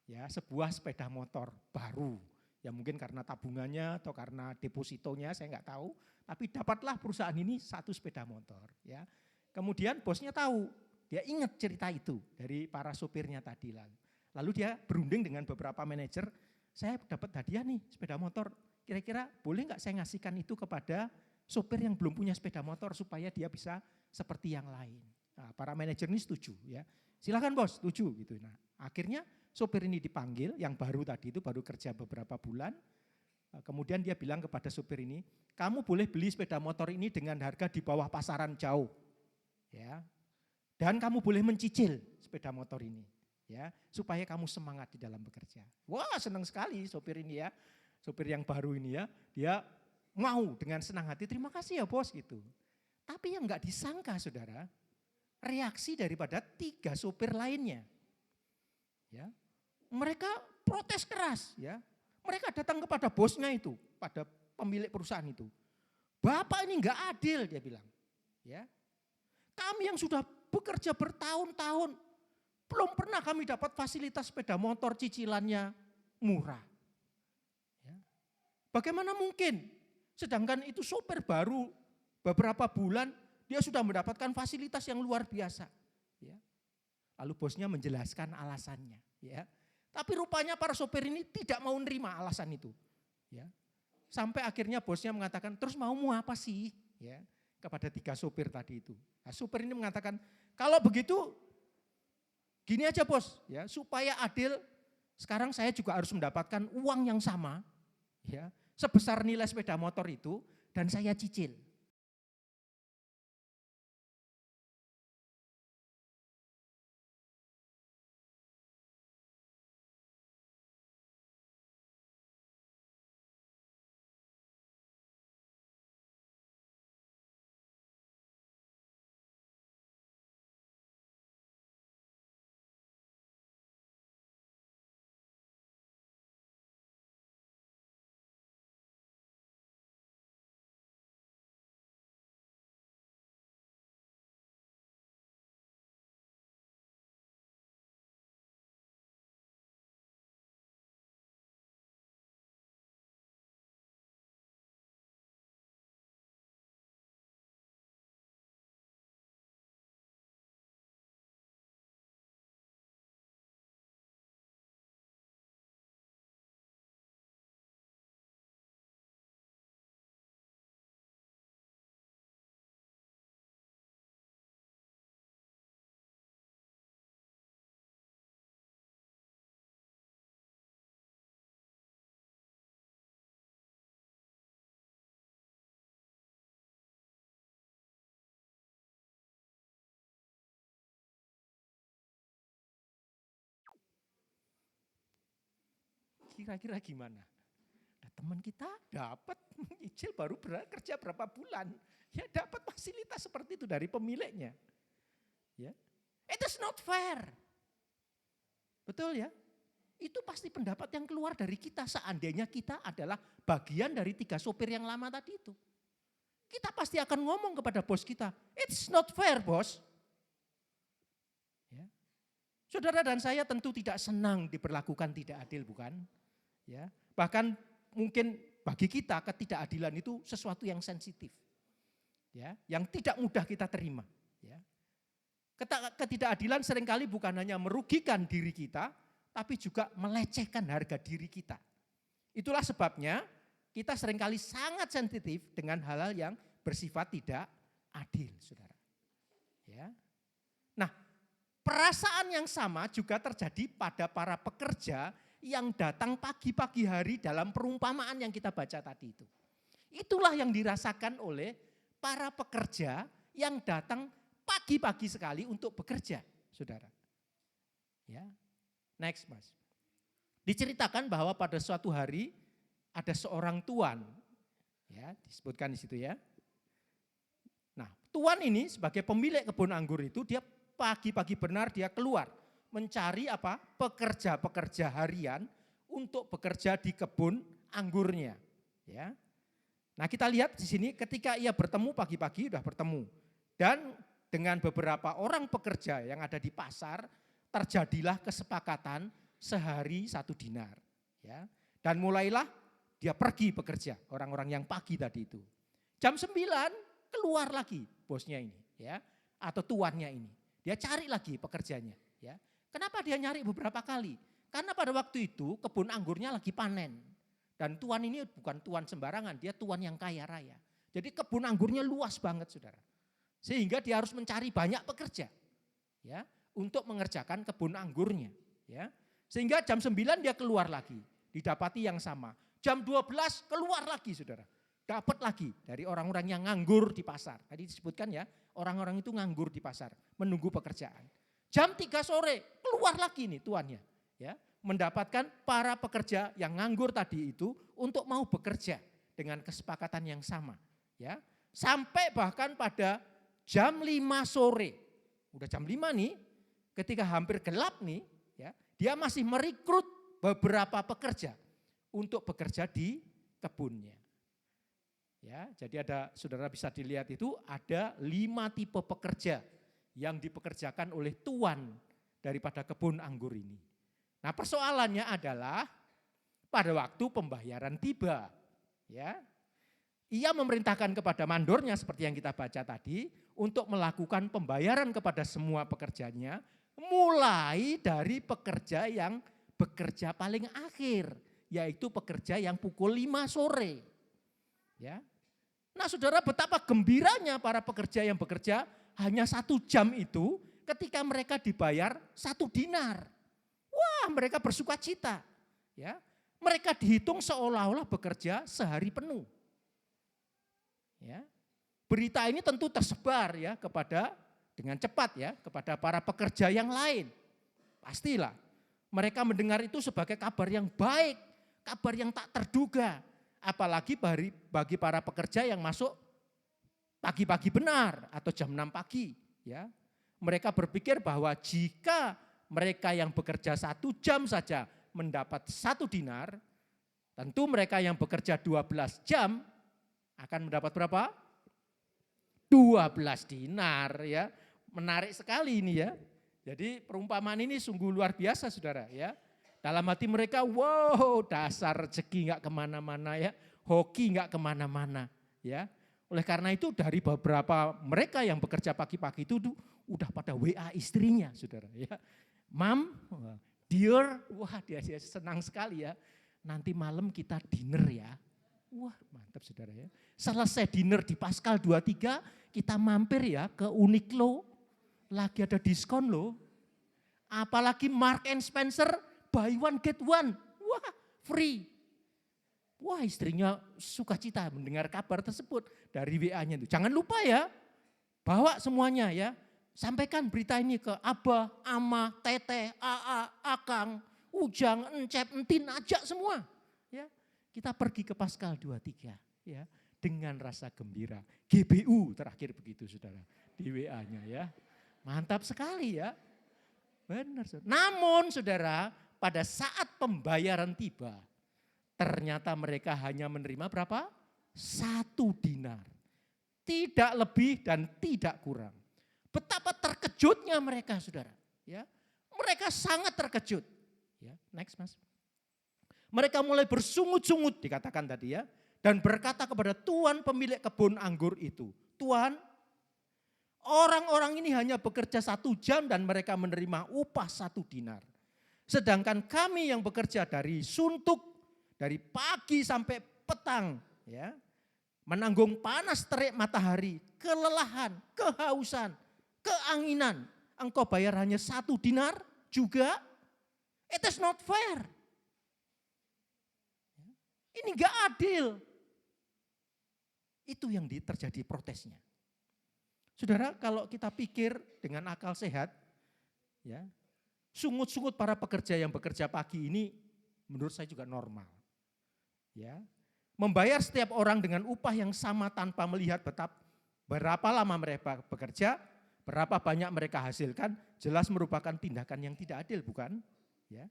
ya, sebuah sepeda motor baru. Ya mungkin karena tabungannya atau karena depositonya, saya nggak tahu. Tapi dapatlah perusahaan ini 1 sepeda motor. Ya. Kemudian bosnya tahu, dia ingat cerita itu dari para sopirnya tadi. Lalu dia berunding dengan beberapa manajer, saya dapat hadiah nih sepeda motor, kira-kira boleh nggak saya ngasihkan itu kepada sopir yang belum punya sepeda motor supaya dia bisa seperti yang lain. Nah, para manajer ini setuju ya, silakan bos, setuju gitu. Nah, akhirnya sopir ini dipanggil, yang baru tadi itu baru kerja beberapa bulan, kemudian dia bilang kepada sopir ini, kamu boleh beli sepeda motor ini dengan harga di bawah pasaran jauh, ya, dan kamu boleh mencicil sepeda motor ini. Ya, supaya kamu semangat di dalam bekerja. Wah, senang sekali sopir ini ya. Sopir yang baru ini ya, dia mau dengan senang hati, terima kasih ya bos gitu. Tapi yang enggak disangka saudara, reaksi daripada 3 sopir lainnya. Ya. Mereka protes keras ya. Mereka datang kepada bosnya itu, pada pemilik perusahaan itu. Bapak ini enggak adil dia bilang. Ya. Kami yang sudah bekerja bertahun-tahun belum pernah kami dapat fasilitas sepeda motor cicilannya murah. Ya. Bagaimana mungkin? Sedangkan itu sopir baru beberapa bulan dia sudah mendapatkan fasilitas yang luar biasa. Ya. Lalu bosnya menjelaskan alasannya. Ya. Tapi rupanya para sopir ini tidak mau nerima alasan itu. Ya. Sampai akhirnya bosnya mengatakan, terus mau apa sih? Ya. Kepada 3 sopir tadi itu. Nah, sopir ini mengatakan, kalau begitu gini aja bos, ya, supaya adil, sekarang saya juga harus mendapatkan uang yang sama, ya, sebesar nilai sepeda motor itu, dan saya cicil. kira-kira gimana? Nah, teman kita dapat menyicil baru kerja berapa bulan, ya dapat fasilitas seperti itu dari pemiliknya. Ya, it is not fair. Betul ya? Itu pasti pendapat yang keluar dari kita seandainya kita adalah bagian dari 3 sopir yang lama tadi itu. Kita pasti akan ngomong kepada bos kita, it's not fair bos. Ya. Saudara dan saya tentu tidak senang diperlakukan tidak adil, bukan? Ya. Bahkan mungkin bagi kita ketidakadilan itu sesuatu yang sensitif. Ya, yang tidak mudah kita terima. Ya. Ketidakadilan seringkali bukan hanya merugikan diri kita, tapi juga melecehkan harga diri kita. Itulah sebabnya kita seringkali sangat sensitif dengan hal-hal yang bersifat tidak adil, saudara. Ya. Nah, perasaan yang sama juga terjadi pada para pekerja yang datang pagi-pagi hari dalam perumpamaan yang kita baca tadi itu. Itulah yang dirasakan oleh para pekerja yang datang pagi-pagi sekali untuk bekerja, saudara. Ya. Next, Mas. Diceritakan bahwa pada suatu hari ada seorang tuan, ya disebutkan di situ ya. Nah, tuan ini sebagai pemilik kebun anggur itu dia pagi-pagi benar dia keluar mencari apa? Pekerja-pekerja harian untuk bekerja di kebun anggurnya, ya. Nah, kita lihat di sini ketika ia bertemu pagi-pagi sudah bertemu dan dengan beberapa orang pekerja yang ada di pasar terjadilah kesepakatan sehari 1 dinar. Ya. Dan mulailah dia pergi bekerja, orang-orang yang pagi tadi itu. Jam 9 keluar lagi bosnya ini, ya, atau tuannya ini. Dia cari lagi pekerjanya. Ya. Kenapa dia nyari beberapa kali? Karena pada waktu itu kebun anggurnya lagi panen. Dan tuan ini bukan tuan sembarangan, dia tuan yang kaya raya. Jadi kebun anggurnya luas banget, saudara. Sehingga dia harus mencari banyak pekerja. Ya. Untuk mengerjakan kebun anggurnya. Ya. Sehingga jam 9 dia keluar lagi, didapati yang sama. Jam 12 keluar lagi, saudara. Dapat lagi dari orang-orang yang nganggur di pasar. Tadi disebutkan ya, orang-orang itu nganggur di pasar, menunggu pekerjaan. Jam 3 sore keluar lagi nih tuannya. Ya, mendapatkan para pekerja yang nganggur tadi itu untuk mau bekerja dengan kesepakatan yang sama. Ya. Sampai bahkan pada jam 5 sore, udah jam 5 nih, ketika hampir gelap nih, ya, dia masih merekrut beberapa pekerja untuk bekerja di kebunnya. Ya, jadi ada, saudara bisa dilihat itu ada 5 tipe pekerja yang dipekerjakan oleh tuan daripada kebun anggur ini. Nah, persoalannya adalah pada waktu pembayaran tiba, ya, ia memerintahkan kepada mandornya seperti yang kita baca tadi untuk melakukan pembayaran kepada semua pekerjanya. Mulai dari pekerja yang bekerja paling akhir, yaitu pekerja yang pukul 5 sore. Ya. Nah, saudara, betapa gembiranya para pekerja yang bekerja hanya 1 jam itu ketika mereka dibayar 1 dinar. Wah, mereka bersuka cita. Ya. Mereka dihitung seolah-olah bekerja sehari penuh. Ya. Berita ini tentu tersebar ya dengan cepat ya kepada para pekerja yang lain. Pastilah mereka mendengar itu sebagai kabar yang baik, kabar yang tak terduga. Apalagi bagi para pekerja yang masuk pagi-pagi benar atau jam 6 pagi. Ya. Mereka berpikir bahwa jika mereka yang bekerja 1 jam saja mendapat 1 dinar, tentu mereka yang bekerja 12 jam akan mendapat berapa? 12 dinar ya. Menarik sekali ini ya. Jadi perumpamaan ini sungguh luar biasa, saudara ya. Dalam hati mereka, wow, dasar rezeki nggak kemana-mana ya, hoki nggak kemana-mana ya. Oleh karena itu dari beberapa mereka yang bekerja pagi-pagi itu udah pada WA istrinya, saudara ya. Mam, dear, wah dia senang sekali ya. Nanti malam kita dinner ya. Wah mantap, saudara ya. Selesai dinner di Pascal 23, kita mampir ya ke Uniqlo. Lagi ada diskon loh. Apalagi Mark and Spencer buy one get one. Wah free. Wah istrinya sukacita mendengar kabar tersebut dari WA-nya itu. Jangan lupa ya, bawa semuanya ya. Sampaikan berita ini ke Abah, Ama, Teteh, Aa, Akang. Ujang, Encep, Entin, ajak semua. Ya, kita pergi ke Paskal 23 ya, dengan rasa gembira. GBU terakhir begitu saudara, di WA-nya ya. Mantap sekali ya. Benar. Saudara. Namun saudara, pada saat pembayaran tiba, ternyata mereka hanya menerima berapa? 1 dinar. Tidak lebih dan tidak kurang. Betapa terkejutnya mereka saudara. Ya, mereka sangat terkejut. Ya, next mas. Mereka mulai bersungut-sungut dikatakan tadi ya. Dan berkata kepada tuan pemilik kebun anggur itu. Tuan, orang-orang ini hanya bekerja 1 jam dan mereka menerima upah 1 dinar. Sedangkan kami yang bekerja dari suntuk, dari pagi sampai petang, ya, menanggung panas terik matahari, kelelahan, kehausan, keanginan. Engkau bayar hanya 1 dinar juga? It is not fair. Ini gak adil. Itu yang terjadi protesnya. Saudara, kalau kita pikir dengan akal sehat, ya, sungut-sungut para pekerja yang bekerja pagi ini menurut saya juga normal. Ya, membayar setiap orang dengan upah yang sama tanpa melihat berapa lama mereka bekerja, berapa banyak mereka hasilkan, jelas merupakan tindakan yang tidak adil, bukan? Ya.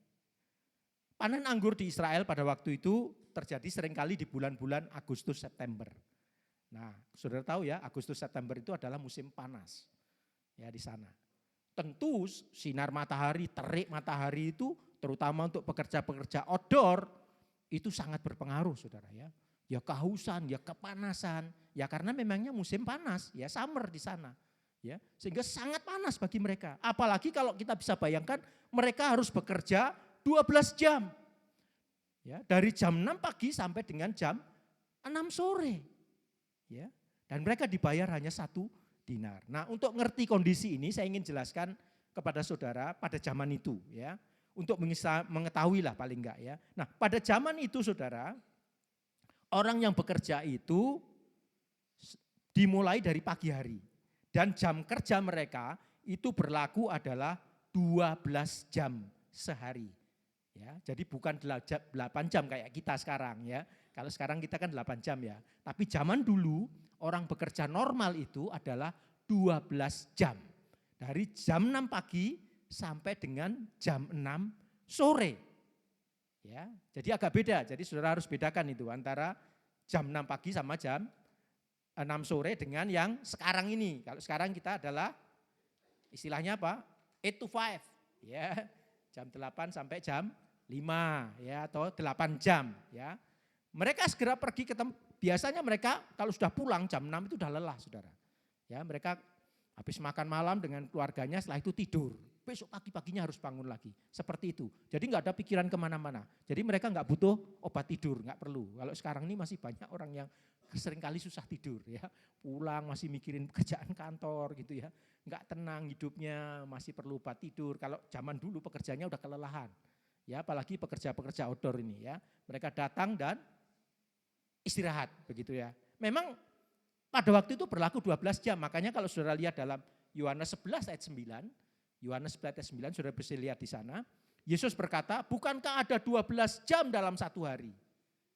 Panen anggur di Israel pada waktu itu terjadi seringkali di bulan-bulan Agustus September. Nah, saudara tahu ya, Agustus September itu adalah musim panas ya di sana. Tentu sinar matahari, terik matahari itu terutama untuk pekerja-pekerja outdoor itu sangat berpengaruh saudara ya. Ya kehausan, ya kepanasan, ya karena memangnya musim panas, ya summer di sana. Ya, sehingga sangat panas bagi mereka. Apalagi kalau kita bisa bayangkan mereka harus bekerja 12 jam. Ya, dari jam 6 pagi sampai dengan jam 6 sore. Ya, dan mereka dibayar hanya 1 dinar. Nah, untuk ngerti kondisi ini saya ingin jelaskan kepada saudara pada zaman itu ya. Untuk mengetahui lah paling enggak ya. Nah, pada zaman itu saudara, orang yang bekerja itu dimulai dari pagi hari. Dan jam kerja mereka itu berlaku adalah 12 jam sehari. Ya, jadi bukan 8 jam kayak kita sekarang ya. Kalau sekarang kita kan 8 jam ya. Tapi zaman dulu orang bekerja normal itu adalah 12 jam. Dari jam 6 pagi sampai dengan jam 6 sore. Ya, jadi agak beda. Jadi saudara harus bedakan itu antara jam 6 pagi sama jam 6 sore dengan yang sekarang ini. Kalau sekarang kita adalah istilahnya apa? 8 to 5. Ya, jam 8 sampai jam 5 ya atau 8 jam ya. Mereka segera pergi ke biasanya mereka kalau sudah pulang jam 6 itu udah lelah saudara. Ya, mereka habis makan malam dengan keluarganya setelah itu tidur. Besok pagi-paginya harus bangun lagi. Seperti itu. Jadi nggak ada pikiran kemana-mana. Jadi mereka nggak butuh obat tidur, nggak perlu. Kalau sekarang ini masih banyak orang yang seringkali susah tidur ya. Pulang masih mikirin pekerjaan kantor gitu ya. Nggak tenang hidupnya, masih perlu obat tidur. Kalau zaman dulu pekerjaannya udah kelelahan. Ya, apalagi pekerja-pekerja outdoor ini ya. Mereka datang dan istirahat begitu ya. Memang pada waktu itu berlaku 12 jam. Makanya kalau saudara lihat dalam Yohanes 11 ayat 9, Yohanes 11 ayat 9 saudara bisa lihat di sana. Yesus berkata, bukankah ada 12 jam dalam satu hari?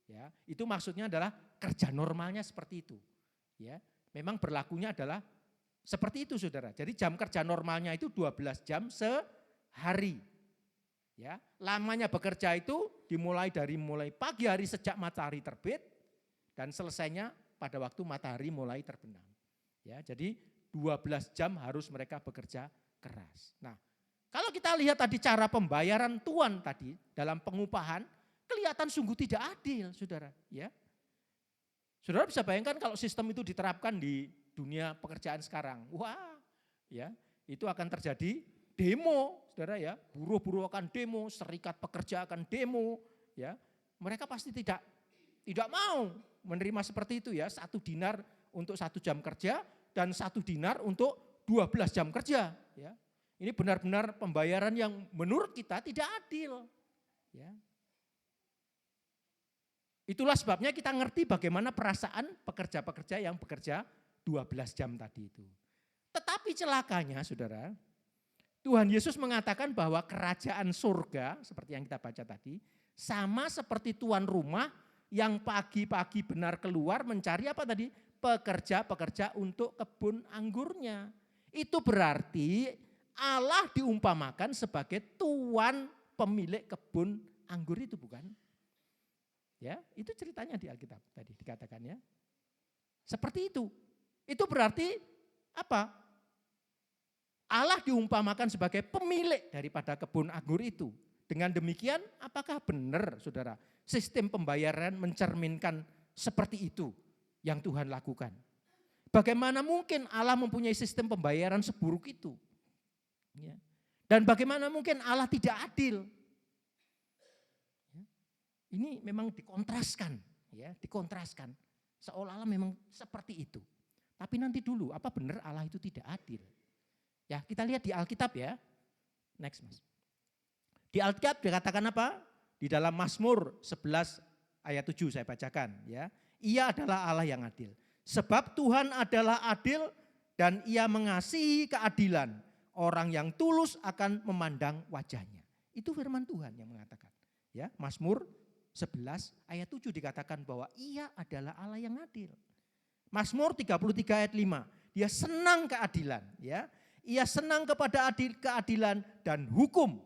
Ya, itu maksudnya adalah kerja normalnya seperti itu. Ya, memang berlakunya adalah seperti itu saudara. Jadi jam kerja normalnya itu 12 jam sehari. Ya, lamanya bekerja itu dimulai dari pagi hari sejak matahari terbit dan selesainya pada waktu matahari mulai terbenam. Ya, jadi 12 jam harus mereka bekerja keras. Nah, kalau kita lihat tadi cara pembayaran tuan tadi dalam pengupahan, kelihatan sungguh tidak adil, saudara. Ya, saudara bisa bayangkan kalau sistem itu diterapkan di dunia pekerjaan sekarang, wah, ya itu akan terjadi demo, saudara ya. Buruh-buruh akan demo, serikat pekerja akan demo, ya. Mereka pasti tidak mau menerima seperti itu ya, 1 dinar untuk 1 jam kerja dan 1 dinar untuk 12 jam kerja. Ya. Ini benar-benar pembayaran yang menurut kita tidak adil. Ya. Itulah sebabnya kita ngerti bagaimana perasaan pekerja-pekerja yang bekerja 12 jam tadi itu. Tetapi celakanya saudara, Tuhan Yesus mengatakan bahwa kerajaan surga, seperti yang kita baca tadi, sama seperti tuan rumah yang pagi-pagi benar keluar mencari apa tadi? Pekerja-pekerja untuk kebun anggurnya. Itu berarti Allah diumpamakan sebagai tuan pemilik kebun anggur itu, bukan? Ya, itu ceritanya di Alkitab tadi dikatakan ya. Seperti itu. Itu berarti apa? Allah diumpamakan sebagai pemilik daripada kebun anggur itu. Dengan demikian, apakah benar saudara, sistem pembayaran mencerminkan seperti itu yang Tuhan lakukan? Bagaimana mungkin Allah mempunyai sistem pembayaran seburuk itu? Ya. Dan bagaimana mungkin Allah tidak adil? Ya. Ini memang dikontraskan, ya, dikontraskan. Seolah-olah memang seperti itu. Tapi nanti dulu, apa benar Allah itu tidak adil? Ya, kita lihat di Alkitab ya. Next, Mas. Di Alkitab dikatakan apa? Di dalam Mazmur 11 ayat 7 saya bacakan ya. Ia adalah Allah yang adil. Sebab Tuhan adalah adil dan ia mengasihi keadilan. Orang yang tulus akan memandang wajahnya. Itu firman Tuhan yang mengatakan. Ya, Mazmur 11 ayat 7 dikatakan bahwa ia adalah Allah yang adil. Mazmur 33 ayat 5. Dia senang keadilan ya. Ia senang kepada keadilan dan hukum.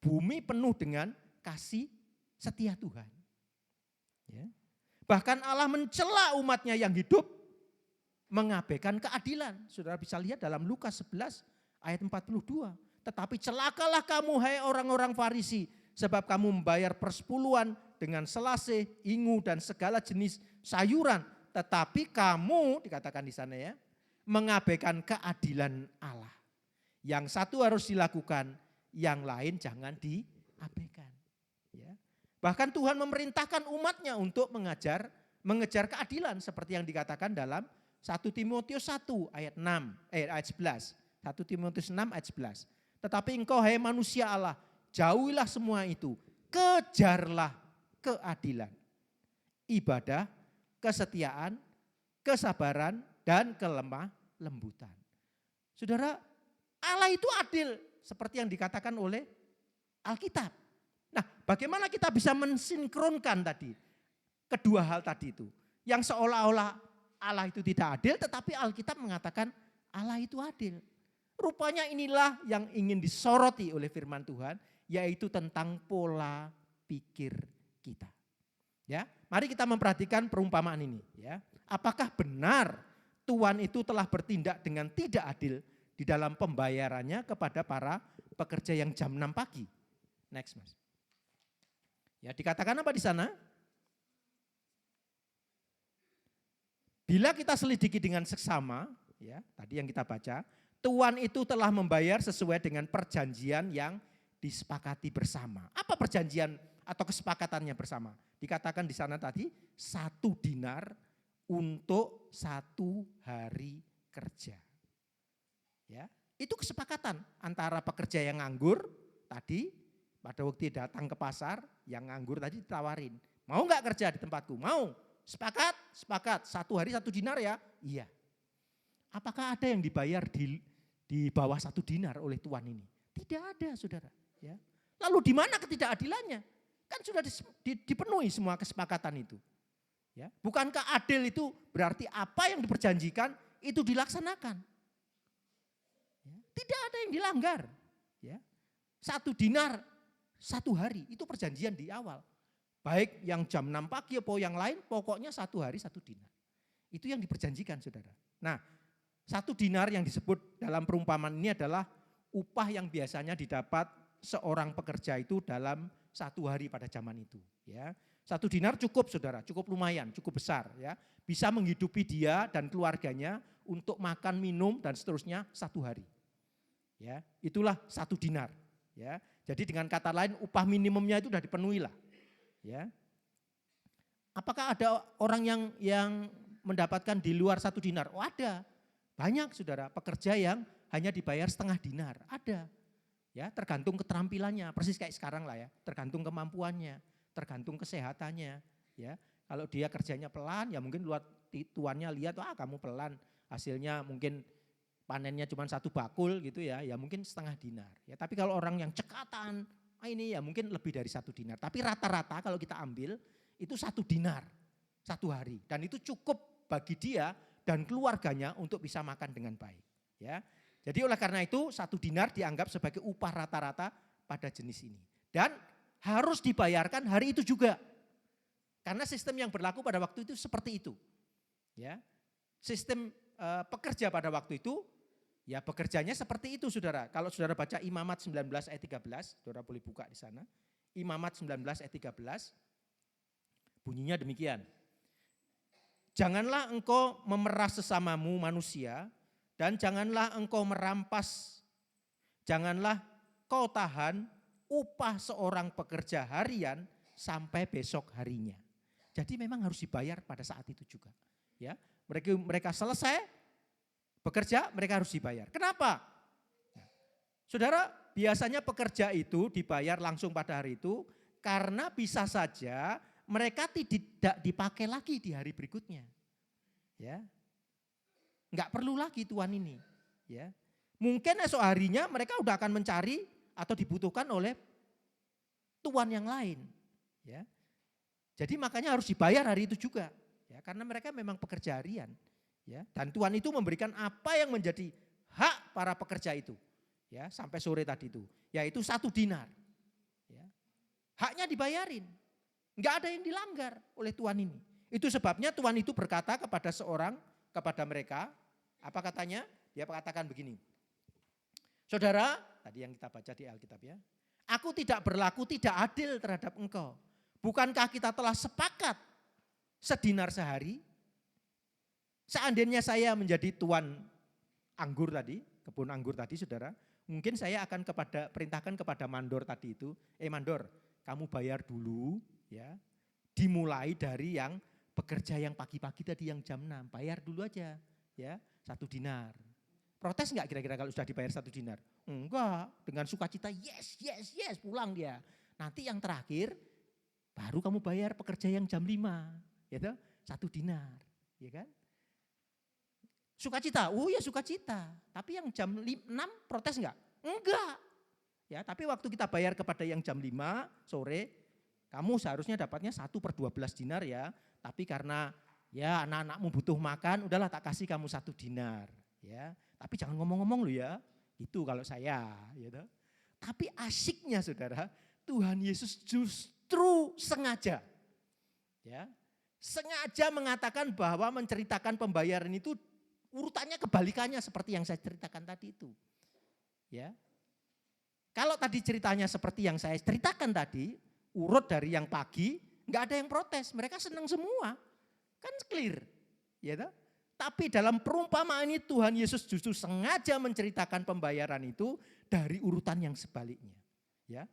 Bumi penuh dengan kasih setia Tuhan. Ya. Bahkan Allah mencela umatnya yang hidup mengabaikan keadilan. Saudara bisa lihat dalam Lukas 11 ayat 42. Tetapi celakalah kamu hai orang-orang Farisi, sebab kamu membayar persepuluhan dengan selasih, ingu dan segala jenis sayuran. Tetapi kamu, dikatakan di sana ya, mengabaikan keadilan Allah. Yang satu harus dilakukan, yang lain jangan diabaikan. Ya. Bahkan Tuhan memerintahkan umatnya untuk mengejar keadilan seperti yang dikatakan dalam 1 Timotius 1 ayat 11. 1 Timotius 6 ayat 11. Tetapi engkau hai manusia Allah, jauhilah semua itu, kejarlah keadilan, ibadah, kesetiaan, kesabaran, dan kelemah lembutan. Saudara, Allah itu adil seperti yang dikatakan oleh Alkitab. Nah, bagaimana kita bisa mensinkronkan tadi kedua hal tadi itu? Yang seolah-olah Allah itu tidak adil, tetapi Alkitab mengatakan Allah itu adil. Rupanya inilah yang ingin disoroti oleh firman Tuhan, yaitu tentang pola pikir kita. Ya, mari kita memperhatikan perumpamaan ini. Ya, apakah benar Tuhan itu telah bertindak dengan tidak adil di dalam pembayarannya kepada para pekerja yang jam 6 pagi? Next, Mas. Ya, dikatakan apa di sana? Bila kita selidiki dengan seksama, ya, tadi yang kita baca, Tuhan itu telah membayar sesuai dengan perjanjian yang disepakati bersama. Apa perjanjian atau kesepakatannya bersama? Dikatakan di sana tadi 1 dinar untuk 1 hari kerja. Ya, itu kesepakatan antara pekerja yang nganggur tadi pada waktu datang ke pasar, yang nganggur tadi ditawarin, mau nggak kerja di tempatku? Mau. Sepakat? Sepakat. 1 hari 1 dinar ya? Iya. Apakah ada yang dibayar di bawah 1 dinar oleh tuan ini? Tidak ada, saudara. Ya. Lalu di mana ketidakadilannya? Kan sudah dipenuhi semua kesepakatan itu. Ya. Bukankah adil itu berarti apa yang diperjanjikan itu dilaksanakan? Ya. Tidak ada yang dilanggar. Ya. 1 dinar 1 hari itu perjanjian di awal. Baik yang jam 6 pagi atau yang lain, pokoknya 1 hari 1 dinar. Itu yang diperjanjikan, saudara. Nah, 1 dinar yang disebut dalam perumpamaan ini adalah upah yang biasanya didapat seorang pekerja itu dalam 1 hari pada zaman itu. Ya, 1 dinar cukup, saudara, cukup lumayan, cukup besar. Ya, bisa menghidupi dia dan keluarganya untuk makan, minum dan seterusnya 1 hari. Ya, itulah 1 dinar. Ya, jadi dengan kata lain upah minimumnya itu sudah dipenuhi lah. Ya, apakah ada orang yang mendapatkan di luar 1 dinar? Oh, ada. Banyak, saudara, pekerja yang hanya dibayar setengah dinar. Ada. Ya, tergantung keterampilannya, persis kayak sekarang lah ya. Tergantung kemampuannya, tergantung kesehatannya. Ya, kalau dia kerjanya pelan, ya mungkin tuannya lihat, wah kamu pelan, hasilnya mungkin panennya cuma 1 bakul gitu ya mungkin setengah dinar. Ya, tapi kalau orang yang cekatan, ini ya mungkin lebih dari 1 dinar. Tapi rata-rata kalau kita ambil itu 1 dinar 1 hari. Dan itu cukup bagi dia dan keluarganya untuk bisa makan dengan baik. Ya. Jadi oleh karena itu 1 dinar dianggap sebagai upah rata-rata pada jenis ini. Dan harus dibayarkan hari itu juga. Karena sistem yang berlaku pada waktu itu seperti itu. Ya. Sistem pekerja pada waktu itu, ya bekerjanya seperti itu saudara. Kalau saudara baca Imamat 19 ayat 13, saudara boleh buka di sana. Imamat 19 ayat 13, bunyinya demikian. Janganlah engkau memeras sesamamu manusia, dan janganlah engkau merampas, janganlah kau tahan upah seorang pekerja harian sampai besok harinya. Jadi memang harus dibayar pada saat itu juga. Ya, mereka selesai bekerja, mereka harus dibayar. Kenapa? Nah, saudara, biasanya pekerja itu dibayar langsung pada hari itu karena bisa saja mereka tidak dipakai lagi di hari berikutnya. Ya, nggak perlu lagi tuan ini. Ya, mungkin esok harinya mereka udah akan mencari atau dibutuhkan oleh tuan yang lain. Ya, jadi makanya harus dibayar hari itu juga. Ya, karena mereka memang pekerja harian. Ya, dan Tuhan itu memberikan apa yang menjadi hak para pekerja itu. Ya, sampai sore tadi itu, yaitu 1 dinar. Ya, haknya dibayarin. Enggak ada yang dilanggar oleh Tuhan ini. Itu sebabnya Tuhan itu berkata kepada mereka, apa katanya? Dia katakan begini. Saudara, tadi yang kita baca di Alkitab ya. Aku tidak berlaku tidak adil terhadap engkau. Bukankah kita telah sepakat sedinar sehari? Seandainya saya menjadi tuan anggur tadi, kebun anggur tadi saudara, mungkin saya akan perintahkan kepada mandor tadi itu, mandor, kamu bayar dulu ya, dimulai dari yang bekerja yang pagi-pagi tadi yang jam 6, bayar dulu aja ya, 1 dinar. Protes enggak kira-kira kalau sudah dibayar 1 dinar? Enggak, dengan sukacita yes, pulang dia. Nanti yang terakhir baru kamu bayar pekerja yang jam 5, gitu, 1 dinar, ya kan? Sukacita, oh ya sukacita. Tapi yang jam 6 protes enggak? Enggak. Ya, tapi waktu kita bayar kepada yang jam 5 sore, kamu seharusnya dapatnya 1/12 dinar ya. Tapi karena ya anak-anakmu butuh makan, udahlah tak kasih kamu 1 dinar. Ya, tapi jangan ngomong-ngomong loh ya. Itu kalau saya, gitu. Tapi asiknya saudara, Tuhan Yesus justru sengaja, ya, sengaja mengatakan bahwa menceritakan pembayaran itu urutannya kebalikannya seperti yang saya ceritakan tadi itu. Ya. Kalau tadi ceritanya seperti yang saya ceritakan tadi, urut dari yang pagi, enggak ada yang protes, mereka senang semua. Kan clear. Ya toh? Tapi dalam perumpamaan ini Tuhan Yesus justru sengaja menceritakan pembayaran itu dari urutan yang sebaliknya. Ya.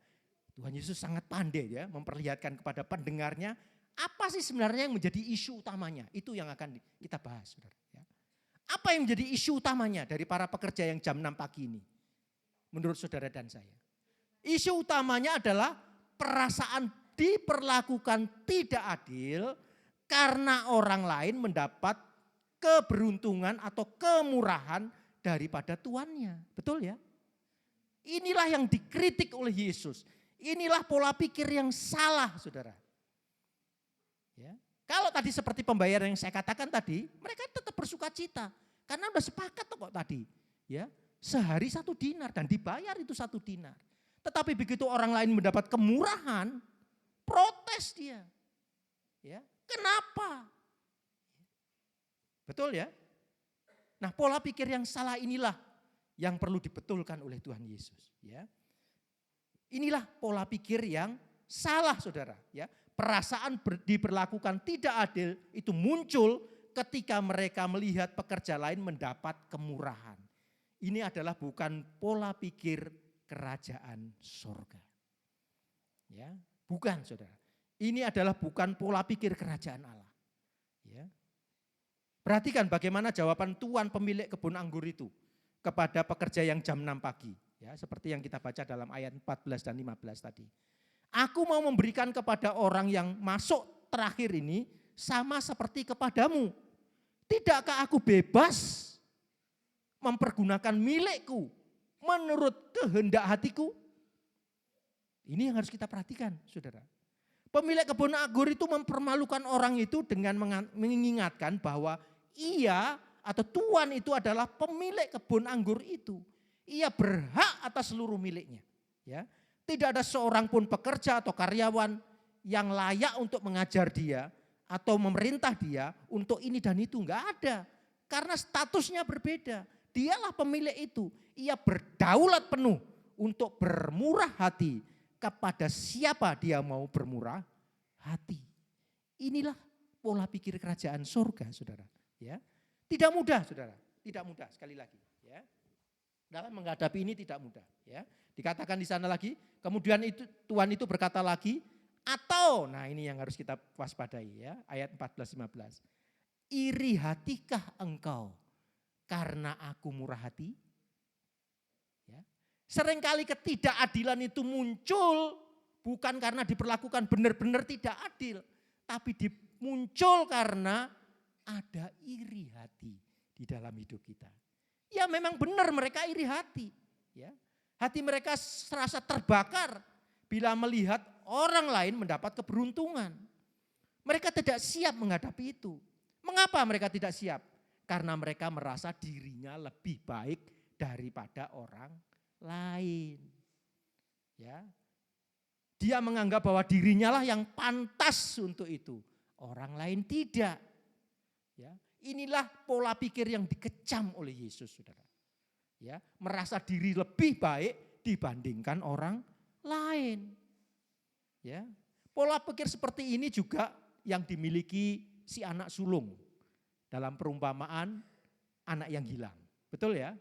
Tuhan Yesus sangat pandai ya memperlihatkan kepada pendengarnya apa sih sebenarnya yang menjadi isu utamanya. Itu yang akan kita bahas, saudara. Ya. Apa yang menjadi isu utamanya dari para pekerja yang jam 6 pagi ini? Menurut saudara dan saya. Isu utamanya adalah perasaan diperlakukan tidak adil karena orang lain mendapat keberuntungan atau kemurahan daripada tuannya. Betul ya? Inilah yang dikritik oleh Yesus. Inilah pola pikir yang salah, saudara. Ya. Kalau tadi seperti pembayaran yang saya katakan tadi, mereka tetap bersuka cita. Karena udah sepakat kok tadi. Ya, sehari 1 dinar dan dibayar itu 1 dinar. Tetapi begitu orang lain mendapat kemurahan, protes dia. Ya, kenapa? Betul ya? Nah, pola pikir yang salah inilah yang perlu dibetulkan oleh Tuhan Yesus. Ya. Inilah pola pikir yang salah, saudara. Ya, perasaan diperlakukan tidak adil itu muncul ketika mereka melihat pekerja lain mendapat kemurahan. Ini adalah bukan pola pikir kerajaan sorga. Ya, bukan, saudara. Ini adalah bukan pola pikir kerajaan Allah. Ya. Perhatikan bagaimana jawaban tuan pemilik kebun anggur itu kepada pekerja yang jam 6 pagi. Ya, seperti yang kita baca dalam ayat 14 dan 15 tadi. Aku mau memberikan kepada orang yang masuk terakhir ini sama seperti kepadamu. Tidakkah aku bebas mempergunakan milikku menurut kehendak hatiku? Ini yang harus kita perhatikan, saudara. Pemilik kebun anggur itu mempermalukan orang itu dengan mengingatkan bahwa ia atau tuan itu adalah pemilik kebun anggur itu. Ia berhak atas seluruh miliknya. Ya, tidak ada seorang pun pekerja atau karyawan yang layak untuk mengajar dia atau memerintah dia untuk ini dan itu. Enggak ada. Karena statusnya berbeda. Dialah pemilik itu. Ia berdaulat penuh untuk bermurah hati kepada siapa dia mau bermurah hati. Inilah pola pikir kerajaan surga, saudara. Ya, tidak mudah, saudara. Tidak mudah, sekali lagi. Ya, dalam menghadapi ini tidak mudah. Ya, dikatakan di sana lagi. Kemudian itu Tuhan itu berkata lagi, atau, nah ini yang harus kita waspadai ya, ayat 14-15. Iri hatikah engkau karena aku murah hati? Ya. Seringkali ketidakadilan itu muncul bukan karena diperlakukan benar-benar tidak adil, tapi muncul karena ada iri hati di dalam hidup kita. Ya memang benar mereka iri hati. Ya. Hati mereka serasa terbakar bila melihat orang lain mendapat keberuntungan. Mereka tidak siap menghadapi itu. Mengapa mereka tidak siap? Karena mereka merasa dirinya lebih baik daripada orang lain. Ya. Dia menganggap bahwa dirinya lah yang pantas untuk itu. Orang lain tidak. Ya. Inilah pola pikir yang dikecam oleh Yesus, saudara. Ya, merasa diri lebih baik dibandingkan orang lain. Ya, pola pikir seperti ini juga yang dimiliki si anak sulung dalam perumpamaan anak yang hilang. Betul ya?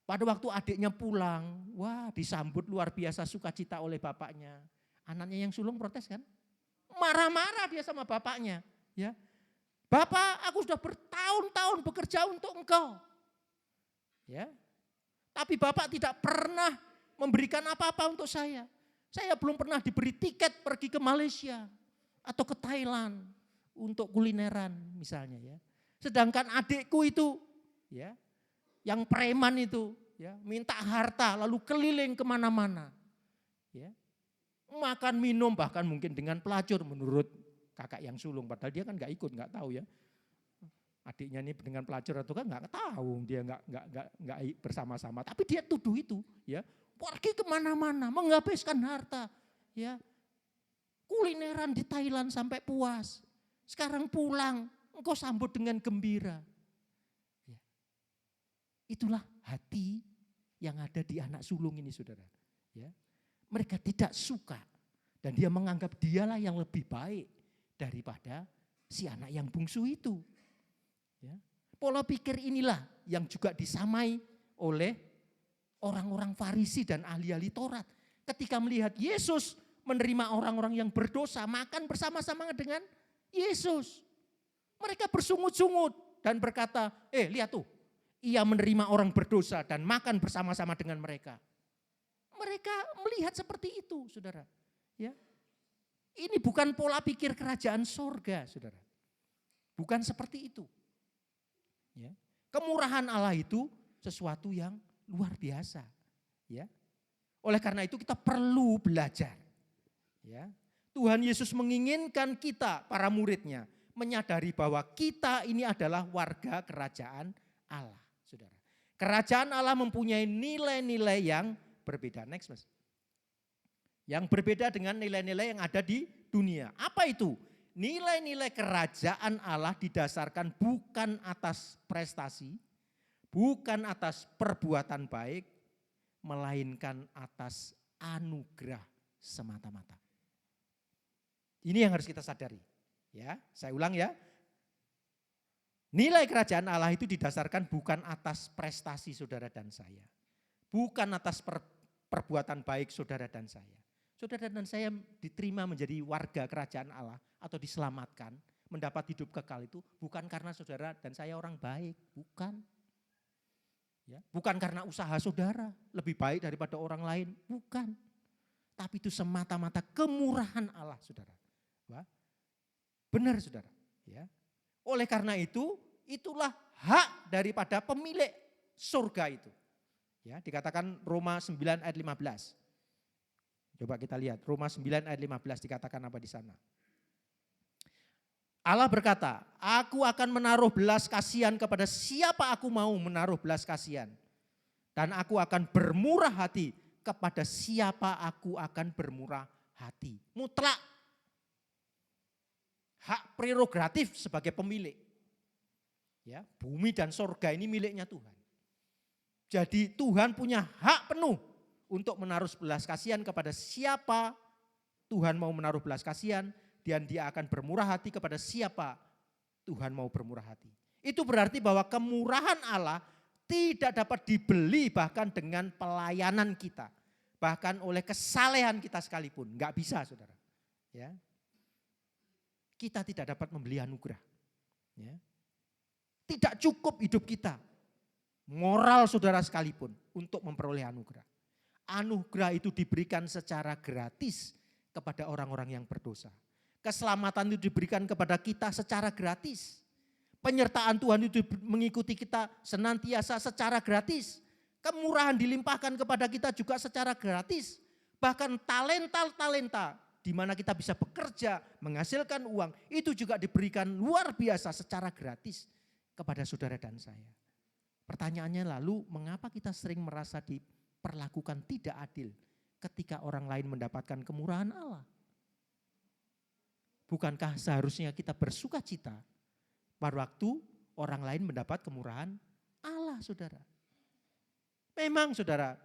Pada waktu adiknya pulang, wah disambut luar biasa sukacita oleh bapaknya. Anaknya yang sulung protes kan? Marah-marah dia sama bapaknya. Ya, Bapak, aku sudah bertahun-tahun bekerja untuk engkau. Ya, tapi Bapak tidak pernah memberikan apa-apa untuk saya. Saya belum pernah diberi tiket pergi ke Malaysia atau ke Thailand untuk kulineran misalnya ya. Sedangkan adikku itu ya, yang preman itu ya, minta harta lalu keliling kemana-mana. Ya. Makan minum bahkan mungkin dengan pelacur menurut kakak yang sulung. Padahal dia kan gak ikut, gak tahu ya. Adiknya ini dengan pelacur atau kan nggak tahu, dia nggak bersama-sama. Tapi dia tuduh itu, ya pergi kemana-mana, menghabiskan harta, ya kulineran di Thailand sampai puas. Sekarang pulang, engkau sambut dengan gembira. Ya. Itulah hati yang ada di anak sulung ini, saudara. Ya, mereka tidak suka dan dia menganggap dialah yang lebih baik daripada si anak yang bungsu itu. Ya. Pola pikir inilah yang juga disamai oleh orang-orang Farisi dan ahli-ahli Taurat. Ketika melihat Yesus menerima orang-orang yang berdosa makan bersama-sama dengan Yesus. Mereka bersungut-sungut dan berkata, lihat tuh, ia menerima orang berdosa dan makan bersama-sama dengan mereka. Mereka melihat seperti itu, saudara. Ya. Ini bukan pola pikir kerajaan sorga, saudara. Bukan seperti itu. Ya. Kemurahan Allah itu sesuatu yang luar biasa. Ya. Oleh karena itu kita perlu belajar. Ya. Tuhan Yesus menginginkan kita, para muridnya, menyadari bahwa kita ini adalah warga kerajaan Allah. Saudara. Kerajaan Allah mempunyai nilai-nilai yang berbeda. Next, Mas. Yang berbeda dengan nilai-nilai yang ada di dunia. Apa itu? Nilai-nilai kerajaan Allah didasarkan bukan atas prestasi, bukan atas perbuatan baik, melainkan atas anugerah semata-mata. Ini yang harus kita sadari. Ya, saya ulang ya. Nilai kerajaan Allah itu didasarkan bukan atas prestasi saudara dan saya. Bukan atas perbuatan baik saudara dan saya. Saudara dan saya diterima menjadi warga kerajaan Allah atau diselamatkan, mendapat hidup kekal itu bukan karena saudara dan saya orang baik, bukan. Ya, bukan karena usaha saudara lebih baik daripada orang lain, bukan. Tapi itu semata-mata kemurahan Allah, saudara. Wah, benar saudara. Ya. Oleh karena itu, itulah hak daripada pemilik surga itu. Ya, dikatakan Roma 9 ayat 15. Coba kita lihat Roma 9 ayat 15 dikatakan apa di sana. Allah berkata, aku akan menaruh belas kasihan kepada siapa aku mau menaruh belas kasihan. Dan aku akan bermurah hati kepada siapa aku akan bermurah hati. Mutlak. Hak prerogatif sebagai pemilik. Ya, bumi dan sorga ini miliknya Tuhan. Jadi Tuhan punya hak penuh untuk menaruh belas kasihan kepada siapa Tuhan mau menaruh belas kasihan. Dan dia akan bermurah hati kepada siapa Tuhan mau bermurah hati. Itu berarti bahwa kemurahan Allah tidak dapat dibeli bahkan dengan pelayanan kita. Bahkan oleh kesalehan kita sekalipun. Enggak bisa saudara. Ya. Kita tidak dapat membeli anugerah. Ya. Tidak cukup hidup kita. Moral saudara sekalipun untuk memperoleh anugerah. Anugerah itu diberikan secara gratis kepada orang-orang yang berdosa. Keselamatan itu diberikan kepada kita secara gratis. Penyertaan Tuhan itu mengikuti kita senantiasa secara gratis. Kemurahan dilimpahkan kepada kita juga secara gratis. Bahkan talenta-talenta di mana kita bisa bekerja, menghasilkan uang, itu juga diberikan luar biasa secara gratis kepada saudara dan saya. Pertanyaannya lalu, mengapa kita sering merasa diperlakukan tidak adil ketika orang lain mendapatkan kemurahan Allah? Bukankah seharusnya kita bersuka cita pada waktu orang lain mendapat kemurahan Allah, saudara? Memang saudara,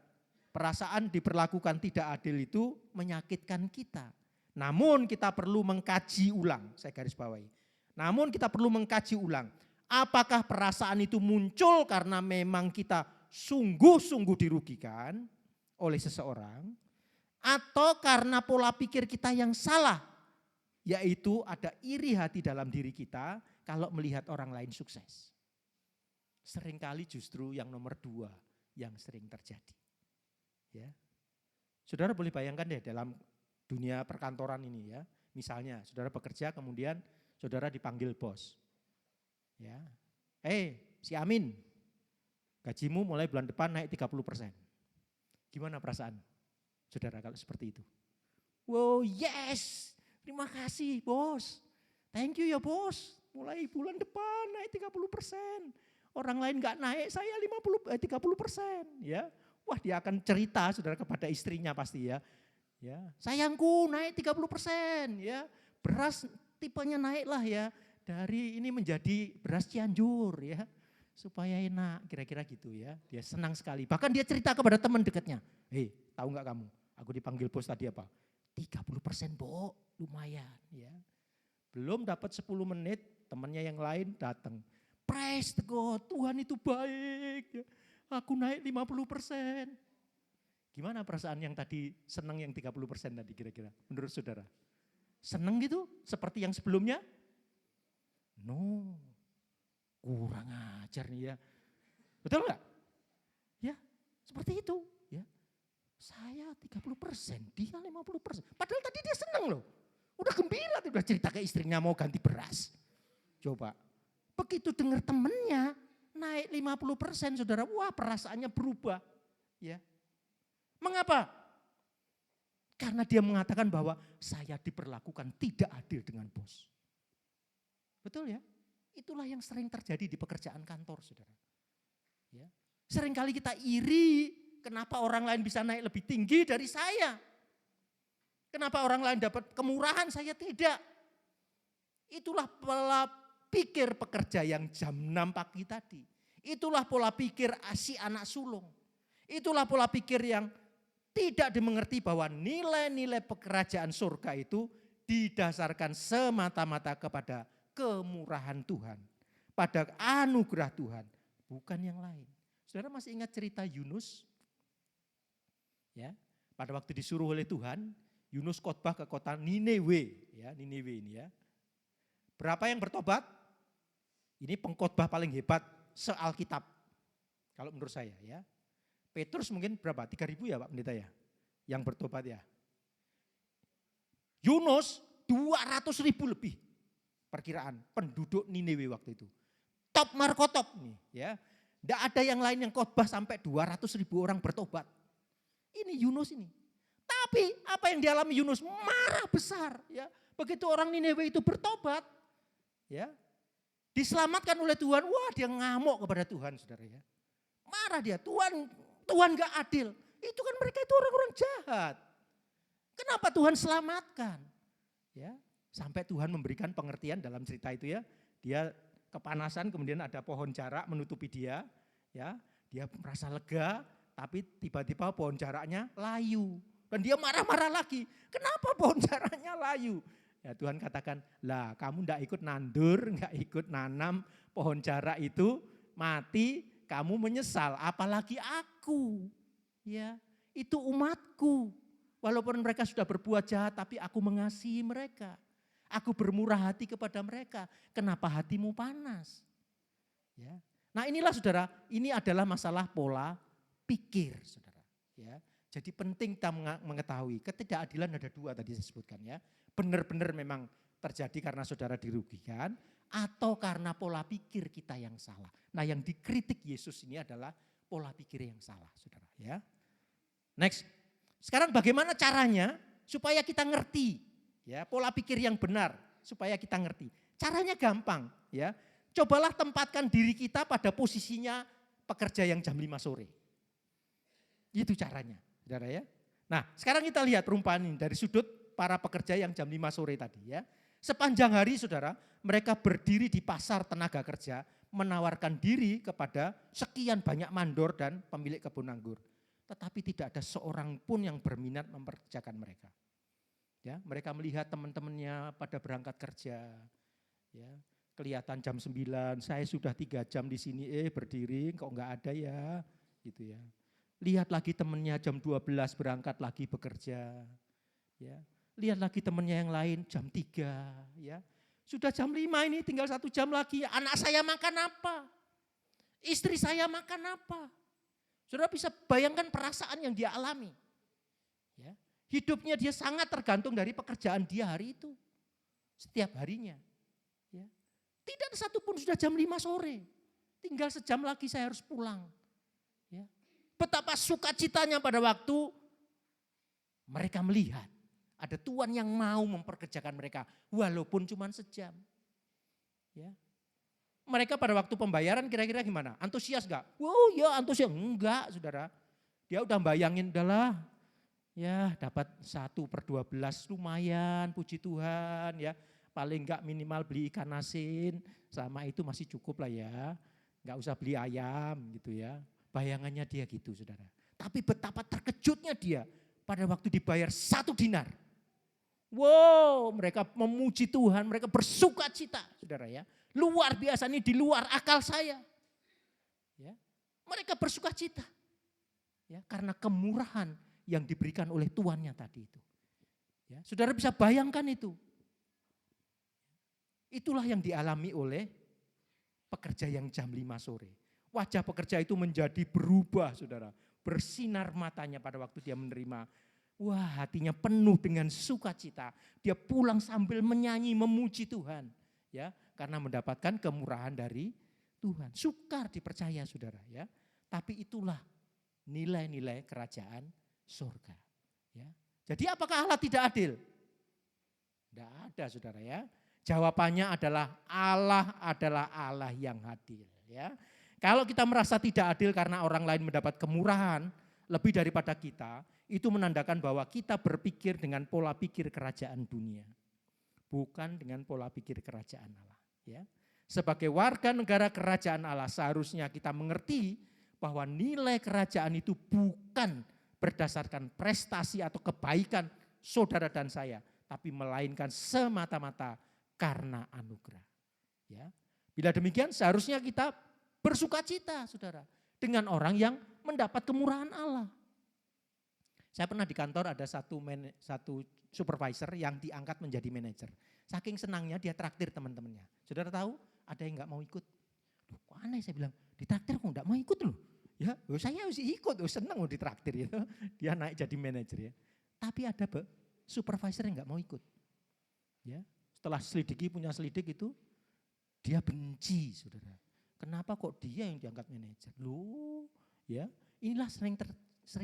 perasaan diperlakukan tidak adil itu menyakitkan kita. Namun kita perlu mengkaji ulang, saya garis bawahi. Namun kita perlu mengkaji ulang, apakah perasaan itu muncul karena memang kita sungguh-sungguh dirugikan oleh seseorang, atau karena pola pikir kita yang salah, yaitu ada iri hati dalam diri kita kalau melihat orang lain sukses. Seringkali justru yang nomor 2 yang sering terjadi. Ya. Saudara boleh bayangkan deh dalam dunia perkantoran ini ya. Misalnya saudara bekerja kemudian saudara dipanggil bos. Ya. Si Amin, gajimu mulai bulan depan naik 30%. Gimana perasaan saudara kalau seperti itu? Wow, yes! Terima kasih bos, thank you ya bos, mulai bulan depan naik 30%. Orang lain gak naik, saya 30%. Ya. Wah dia akan cerita saudara kepada istrinya pasti ya. Ya, sayangku naik 30%. Ya. Beras tipenya naik lah ya, dari ini menjadi beras Cianjur ya. Supaya enak, kira-kira gitu ya. Dia senang sekali, bahkan dia cerita kepada teman dekatnya. Tahu gak kamu, aku dipanggil bos tadi apa? 30% Bo, lumayan ya. Belum dapat 10 menit, temannya yang lain datang. Praise the God, Tuhan itu baik ya. Aku naik 50%. Gimana perasaan yang tadi senang yang 30% tadi kira-kira menurut saudara? Senang gitu seperti yang sebelumnya? No, kurang ajar nih ya. Betul enggak? Ya, seperti itu ya. Saya 30%, dia 50%. Padahal tadi dia senang loh. Udah gembira, udah cerita ke istrinya mau ganti beras. Coba, begitu dengar temennya naik 50%, saudara, wah perasaannya berubah. Ya. Mengapa? Karena dia mengatakan bahwa saya diperlakukan tidak adil dengan bos. Betul ya? Itulah yang sering terjadi di pekerjaan kantor, saudara. Ya. Seringkali kita iri. Kenapa orang lain bisa naik lebih tinggi dari saya? Kenapa orang lain dapat kemurahan, saya tidak? Itulah pola pikir pekerja yang jam 6 pagi tadi. Itulah pola pikir si anak sulung. Itulah pola pikir yang tidak dimengerti bahwa nilai-nilai pekerjaan surga itu didasarkan semata-mata kepada kemurahan Tuhan. Pada anugerah Tuhan, bukan yang lain. Saudara masih ingat cerita Yunus? Ya, pada waktu disuruh oleh Tuhan, Yunus khotbah ke kota Nineve, ya, Nineve ini ya. Berapa yang bertobat? Ini pengkhotbah paling hebat se-Alkitab. Kalau menurut saya ya. Petrus mungkin berapa? 3.000 ya Pak Pendeta ya? Yang bertobat ya. Yunus 200.000 lebih perkiraan penduduk Nineve waktu itu. Top Markotop nih ya. Tidak ada yang lain yang khotbah sampai 200.000 orang bertobat. Ini Yunus ini. Tapi apa yang dialami Yunus? Marah besar. Ya. Begitu orang Nineveh itu bertobat, ya, diselamatkan oleh Tuhan, wah dia ngamuk kepada Tuhan, saudara ya. Marah dia, Tuhan gak adil. Itu kan mereka itu orang-orang jahat. Kenapa Tuhan selamatkan? Ya, sampai Tuhan memberikan pengertian dalam cerita itu ya. Dia kepanasan, kemudian ada pohon jarak menutupi dia. Ya, dia merasa lega, tapi tiba-tiba pohon jaraknya layu. Dan dia marah-marah lagi. Kenapa pohon jaraknya layu? Ya Tuhan katakan, lah kamu ndak ikut nandur, nggak ikut nanam pohon jarak itu mati, kamu menyesal. Apalagi aku, ya itu umatku. Walaupun mereka sudah berbuat jahat, tapi aku mengasihi mereka. Aku bermurah hati kepada mereka. Kenapa hatimu panas? Ya. Nah inilah saudara, ini adalah masalah pola pikir saudara. Ya. Jadi penting kita mengetahui ketidakadilan ada dua tadi saya sebutkan ya. Benar-benar memang terjadi karena saudara dirugikan atau karena pola pikir kita yang salah. Nah yang dikritik Yesus ini adalah pola pikir yang salah saudara ya. Next, sekarang bagaimana caranya supaya kita ngerti ya pola pikir yang benar supaya kita ngerti. Caranya gampang ya. Cobalah tempatkan diri kita pada posisinya pekerja yang jam 5 sore. Itu caranya. Saudara ya. Nah sekarang kita lihat perumpamaan ini dari sudut para pekerja yang jam 5 sore tadi ya. Sepanjang hari saudara mereka berdiri di pasar tenaga kerja menawarkan diri kepada sekian banyak mandor dan pemilik kebun anggur. Tetapi tidak ada seorang pun yang berminat mempekerjakan mereka. Ya, mereka melihat teman-temannya pada berangkat kerja. Ya, kelihatan jam 9, saya sudah 3 jam di sini berdiri kok enggak ada ya gitu ya. Lihat lagi temannya jam 12 berangkat lagi bekerja. Ya. Lihat lagi temannya yang lain jam 3. Ya. Sudah jam 5 ini tinggal 1 jam lagi. Anak saya makan apa? Istri saya makan apa? Saudara bisa bayangkan perasaan yang dia alami. Ya. Hidupnya dia sangat tergantung dari pekerjaan dia hari itu. Setiap harinya. Ya. Tidak ada satupun sudah jam 5 sore. Tinggal sejam lagi saya harus pulang. Ya. Betapa sukacitanya pada waktu mereka melihat ada Tuhan yang mau memperkerjakan mereka walaupun cuma sejam. Ya. Mereka pada waktu pembayaran kira-kira gimana? Antusias gak? Wow ya antusias. Enggak saudara. Dia udah bayangin udahlah. Ya dapat 1/12 lumayan puji Tuhan ya. Paling enggak minimal beli ikan asin sama itu masih cukup lah ya. Enggak usah beli ayam gitu ya. Bayangannya dia gitu saudara. Tapi betapa terkejutnya dia pada waktu dibayar 1 dinar. Wow mereka memuji Tuhan, mereka bersuka cita saudara ya. Luar biasa ini di luar akal saya. Ya, mereka bersuka cita. Ya, karena kemurahan yang diberikan oleh tuannya tadi itu. Ya, saudara bisa bayangkan itu. Itulah yang dialami oleh pekerja yang jam 5 sore. Wajah pekerja itu menjadi berubah saudara. Bersinar matanya pada waktu dia menerima. Wah hatinya penuh dengan sukacita. Dia pulang sambil menyanyi memuji Tuhan. Ya, karena mendapatkan kemurahan dari Tuhan. Sukar dipercaya saudara ya. Tapi itulah nilai-nilai kerajaan surga. Ya. Jadi apakah Allah tidak adil? Tidak ada saudara ya. Jawabannya adalah Allah yang adil. Ya. Kalau kita merasa tidak adil karena orang lain mendapat kemurahan lebih daripada kita, itu menandakan bahwa kita berpikir dengan pola pikir kerajaan dunia. Bukan dengan pola pikir kerajaan Allah. Ya. Sebagai warga negara kerajaan Allah seharusnya kita mengerti bahwa nilai kerajaan itu bukan berdasarkan prestasi atau kebaikan saudara dan saya. Tapi melainkan semata-mata karena anugerah. Ya. Bila demikian seharusnya kita bersukacita saudara dengan orang yang mendapat kemurahan Allah. Saya pernah di kantor ada satu supervisor yang diangkat menjadi manajer. Saking senangnya dia traktir teman-temannya. Saudara tahu ada yang gak mau ikut. Loh, kok aneh saya bilang ditraktir kok gak mau ikut loh. Ya saya harus ikut, senang mau ditraktir ya. Dia naik jadi manajer ya. Tapi ada supervisor yang gak mau ikut. Ya, setelah punya selidik itu dia benci saudara. kenapa kok dia yang diangkat manajer? Loh, ya, inilah sering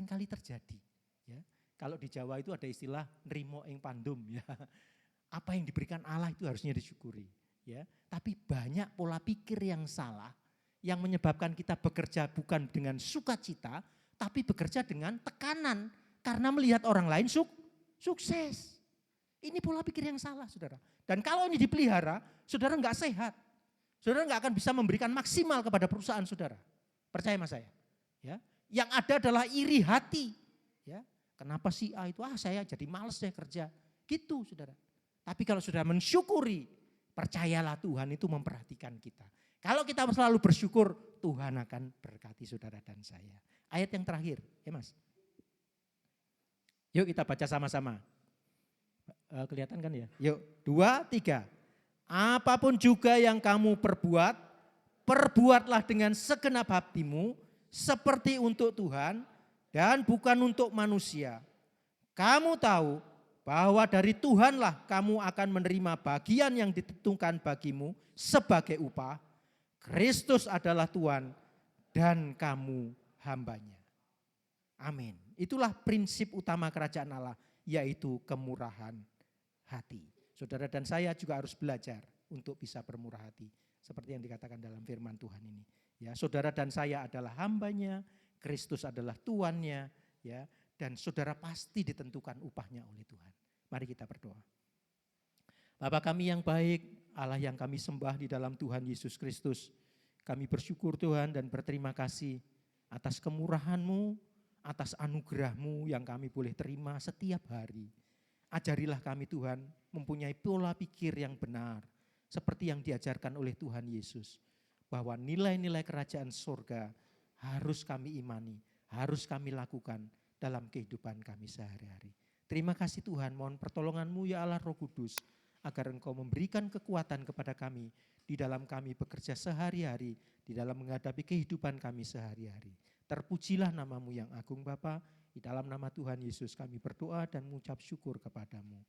kali terjadi, ya. Kalau di Jawa itu ada istilah nrimo ing pandum, ya. Apa yang diberikan Allah itu harusnya disyukuri, ya. Tapi banyak pola pikir yang salah yang menyebabkan kita bekerja bukan dengan sukacita, tapi bekerja dengan tekanan karena melihat orang lain sukses. Ini pola pikir yang salah, saudara. Dan kalau ini dipelihara, saudara enggak sehat. Saudara enggak akan bisa memberikan maksimal kepada perusahaan saudara. Percaya sama saya. Ya. Yang ada adalah iri hati. Ya. Kenapa si A itu, saya jadi males deh kerja. Gitu saudara. Tapi kalau saudara mensyukuri, percayalah Tuhan itu memperhatikan kita. Kalau kita selalu bersyukur, Tuhan akan berkati saudara dan saya. Ayat yang terakhir, ya Mas. Yuk kita baca sama-sama. Kelihatan kan ya? Yuk, 2, 3. Apapun juga yang kamu perbuat, perbuatlah dengan segenap hatimu, seperti untuk Tuhan dan bukan untuk manusia. Kamu tahu bahwa dari Tuhanlah kamu akan menerima bagian yang ditentukan bagimu sebagai upah. Kristus adalah Tuhan dan kamu hambanya. Amin. Itulah prinsip utama kerajaan Allah, yaitu kemurahan hati. Saudara dan saya juga harus belajar untuk bisa bermurah hati. Seperti yang dikatakan dalam firman Tuhan ini. Ya, saudara dan saya adalah hambanya, Kristus adalah tuannya, ya, dan saudara pasti ditentukan upahnya oleh Tuhan. Mari kita berdoa. Bapa kami yang baik, Allah yang kami sembah di dalam Tuhan Yesus Kristus, kami bersyukur Tuhan dan berterima kasih atas kemurahan-Mu, atas anugerah-Mu yang kami boleh terima setiap hari. Ajarilah kami Tuhan mempunyai pola pikir yang benar, seperti yang diajarkan oleh Tuhan Yesus, bahwa nilai-nilai kerajaan surga harus kami imani, harus kami lakukan dalam kehidupan kami sehari-hari. Terima kasih Tuhan, mohon pertolongan-Mu ya Allah Roh Kudus, agar Engkau memberikan kekuatan kepada kami di dalam kami bekerja sehari-hari, di dalam menghadapi kehidupan kami sehari-hari. Terpujilah nama-Mu yang agung Bapa, di dalam nama Tuhan Yesus kami berdoa dan mengucap syukur kepadamu.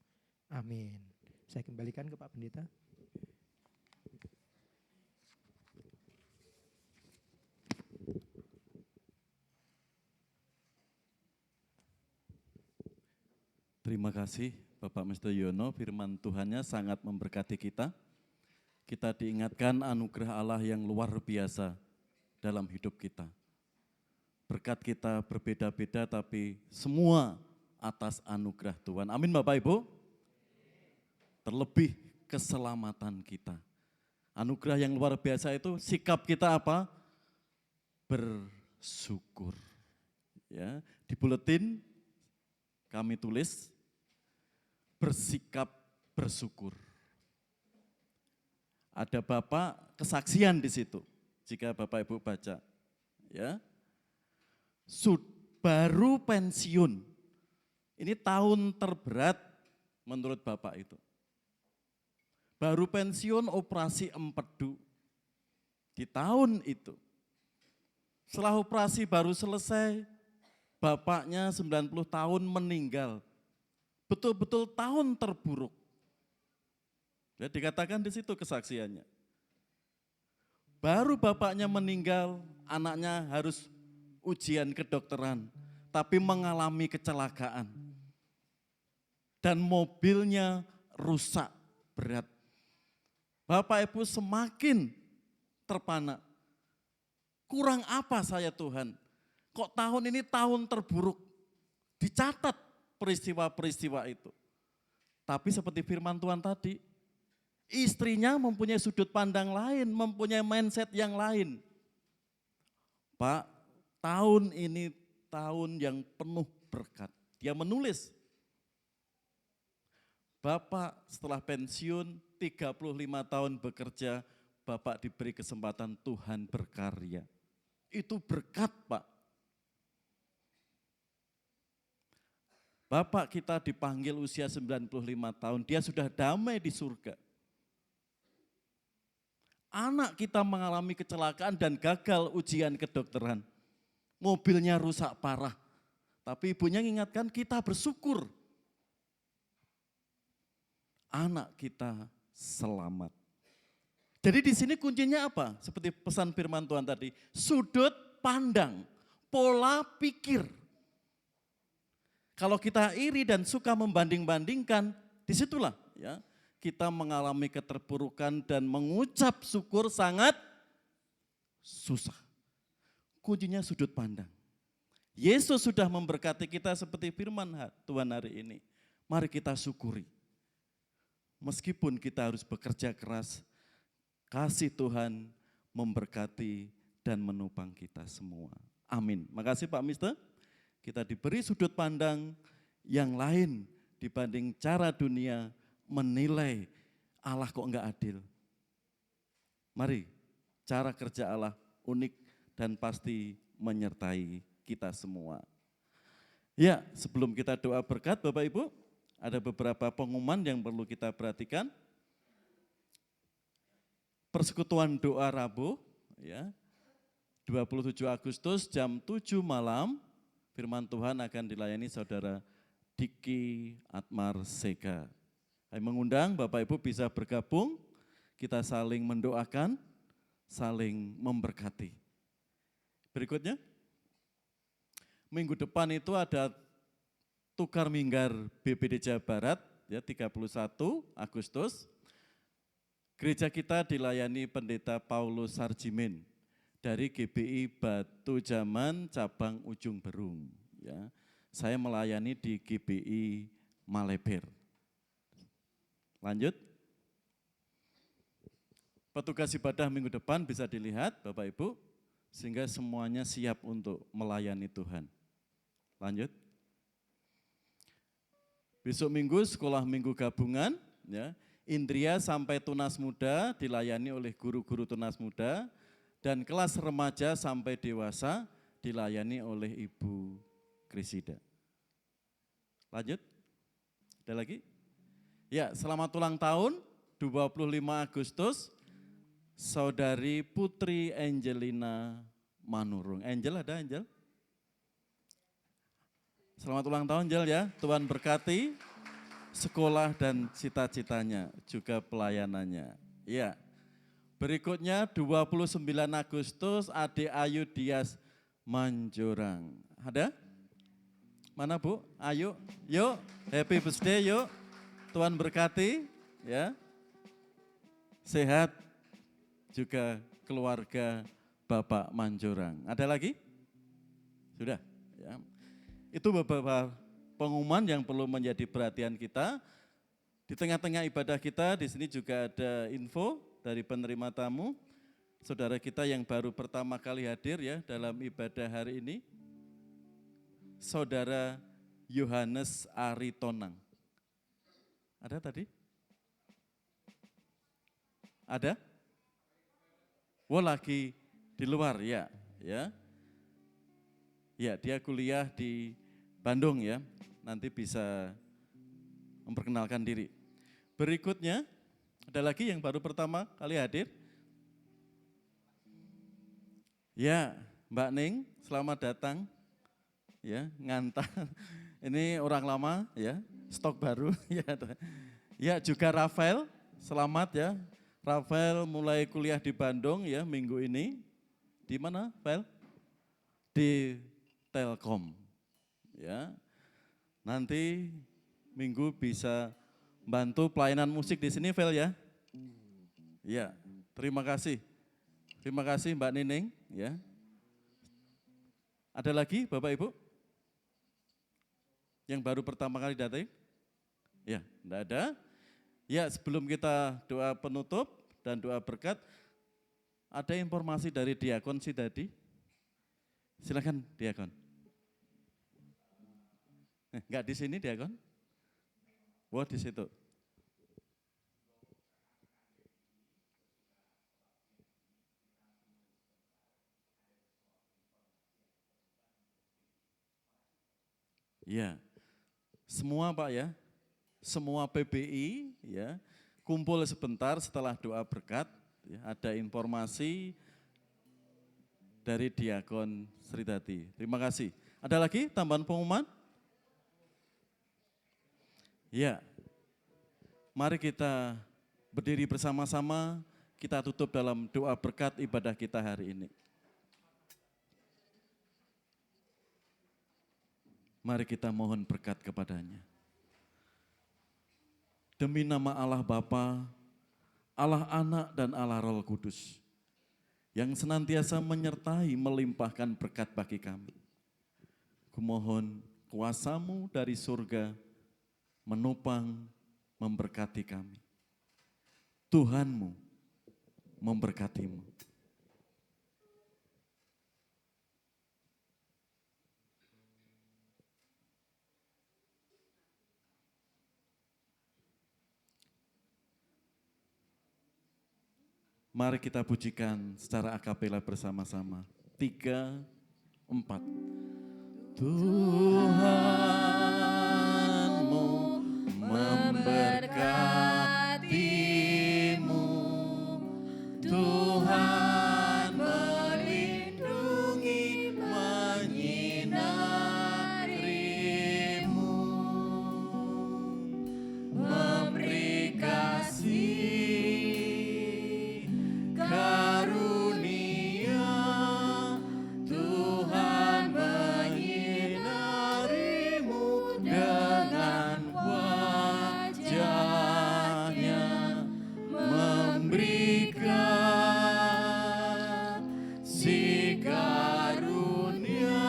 Amin. Saya kembalikan ke Pak Pendeta. Terima kasih Bapak Mr. Yono, firman Tuhannya sangat memberkati kita. Kita diingatkan anugerah Allah yang luar biasa dalam hidup kita. Berkat kita berbeda-beda tapi semua atas anugerah Tuhan. Amin Bapak Ibu. Terlebih keselamatan kita. Anugerah yang luar biasa itu sikap kita apa? Bersyukur. Ya, di buletin kami tulis bersikap bersyukur. Ada Bapak kesaksian di situ. Jika Bapak Ibu baca, ya. Baru pensiun. Ini tahun terberat menurut Bapak itu. Baru pensiun operasi empedu di tahun itu. Setelah operasi baru selesai, bapaknya 90 tahun meninggal. Betul-betul tahun terburuk. Ya, dikatakan di situ kesaksiannya. Baru bapaknya meninggal, anaknya harus ujian kedokteran, tapi mengalami kecelakaan. Dan mobilnya rusak berat. Bapak Ibu semakin terpana. Kurang apa saya Tuhan? Kok tahun ini tahun terburuk? Dicatat peristiwa-peristiwa itu. Tapi seperti firman Tuhan tadi, istrinya mempunyai sudut pandang lain, mempunyai mindset yang lain. Pak, tahun ini tahun yang penuh berkat. Dia menulis, Bapak setelah pensiun 35 tahun bekerja, Bapak diberi kesempatan Tuhan berkarya. Itu berkat Pak. Bapak kita dipanggil usia 95 tahun, dia sudah damai di surga. Anak kita mengalami kecelakaan dan gagal ujian kedokteran. Mobilnya rusak parah. Tapi ibunya mengingatkan kita bersyukur. Anak kita selamat. Jadi di sini kuncinya apa? Seperti pesan firman Tuhan tadi, sudut pandang, pola pikir. Kalau kita iri dan suka membanding-bandingkan, disitulah ya kita mengalami keterpurukan dan mengucap syukur sangat susah. Kuncinya sudut pandang. Yesus sudah memberkati kita seperti firman Tuhan hari ini. Mari kita syukuri. Meskipun kita harus bekerja keras, kasih Tuhan memberkati dan menopang kita semua. Amin. Makasih Pak Mister. Kita diberi sudut pandang yang lain dibanding cara dunia menilai Allah kok enggak adil. Mari, cara kerja Allah unik dan pasti menyertai kita semua. Ya, sebelum kita doa berkat Bapak Ibu, ada beberapa pengumuman yang perlu kita perhatikan. Persekutuan doa Rabu, ya, 27 Agustus jam 7 malam, firman Tuhan akan dilayani saudara Diki Atmar Sega. Saya mengundang Bapak Ibu bisa bergabung, kita saling mendoakan, saling memberkati. Berikutnya, minggu depan itu ada tukar minggar BPD Jawa Barat, ya 31 Agustus. Gereja kita dilayani Pendeta Paulus Sarjimin dari GBI Batu Jaman cabang Ujung Berung. Ya, saya melayani di GBI Maleber. Lanjut. Petugas ibadah minggu depan bisa dilihat Bapak Ibu, sehingga semuanya siap untuk melayani Tuhan. Lanjut. Besok minggu sekolah minggu gabungan, ya, Indria sampai tunas muda dilayani oleh guru-guru tunas muda, dan kelas remaja sampai dewasa dilayani oleh Ibu Krisida. Lanjut, ada lagi? Ya, selamat ulang tahun 25 Agustus, Saudari Putri Angelina Manurung. Angel, ada Angel? Selamat ulang tahun Angel ya, Tuhan berkati sekolah dan cita-citanya, juga pelayanannya. Ya. Berikutnya 29 Agustus Ade Ayu Dias Manjorang. Ada? Mana Bu? Ayo, yuk, happy birthday yuk. Tuhan berkati, ya. Sehat juga keluarga Bapak Manjorang. Ada lagi? Sudah, ya. Itu beberapa pengumuman yang perlu menjadi perhatian kita. Di tengah-tengah ibadah kita, di sini juga ada info dari penerima tamu, saudara kita yang baru pertama kali hadir ya dalam ibadah hari ini, Saudara Yohanes Aritonang. Ada tadi? Ada? Oh lagi di luar ya, ya. Ya dia kuliah di Bandung ya, nanti bisa memperkenalkan diri. Berikutnya, ada lagi yang baru pertama kali hadir? Ya, Mbak Ning, selamat datang. Ya, ngantar. Ini orang lama ya, stok baru ya. Ya, juga Rafael, selamat ya. Rafael mulai kuliah di Bandung ya minggu ini. Di mana, Rafael? Di Telkom. Ya. Nanti minggu bisa bantu pelayanan musik di sini, Vel ya. Ya, terima kasih. Terima kasih Mbak Nining ya. Ada lagi Bapak Ibu? Yang baru pertama kali datang? Ya, enggak ada. Ya, sebelum kita doa penutup dan doa berkat, ada informasi dari diakon sih tadi. Silakan diakon. Enggak di sini diakon? Wah, di situ. Ya, semua Pak ya, semua PBI ya, kumpul sebentar setelah doa berkat, ya, ada informasi dari Diakon Sritati. Terima kasih. Ada lagi tambahan pengumuman? Ya, mari kita berdiri bersama-sama, kita tutup dalam doa berkat ibadah kita hari ini. Mari kita mohon berkat kepadanya. Demi nama Allah Bapa, Allah Anak dan Allah Roh Kudus, yang senantiasa menyertai melimpahkan berkat bagi kami. Kumohon kuasa-Mu dari surga menopang, memberkati kami. Tuhanmu memberkatimu. Mari kita pujikan secara akapela bersama-sama. 3, 4. Tuhanmu memberkatimu, Tuhan melindungi, menyinarimu, memberi kasih karunia, Tuhan menyinarimu dengan wajahnya, memberi kasih karunia,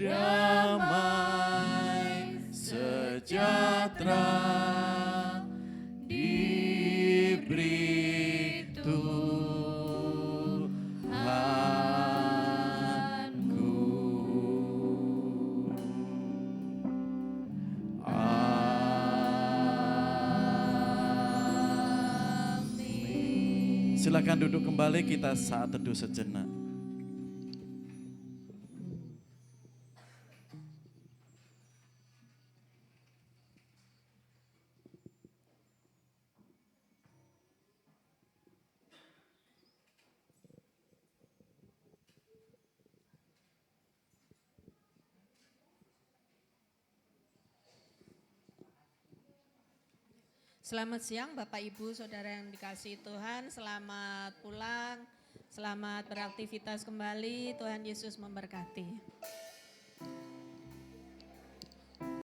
damai sejahtera diberi Tuhanku. Amin. Silakan duduk kembali, kita saat teduh sejenak. Selamat siang Bapak Ibu Saudara yang dikasihi Tuhan, selamat pulang, selamat beraktivitas kembali, Tuhan Yesus memberkati.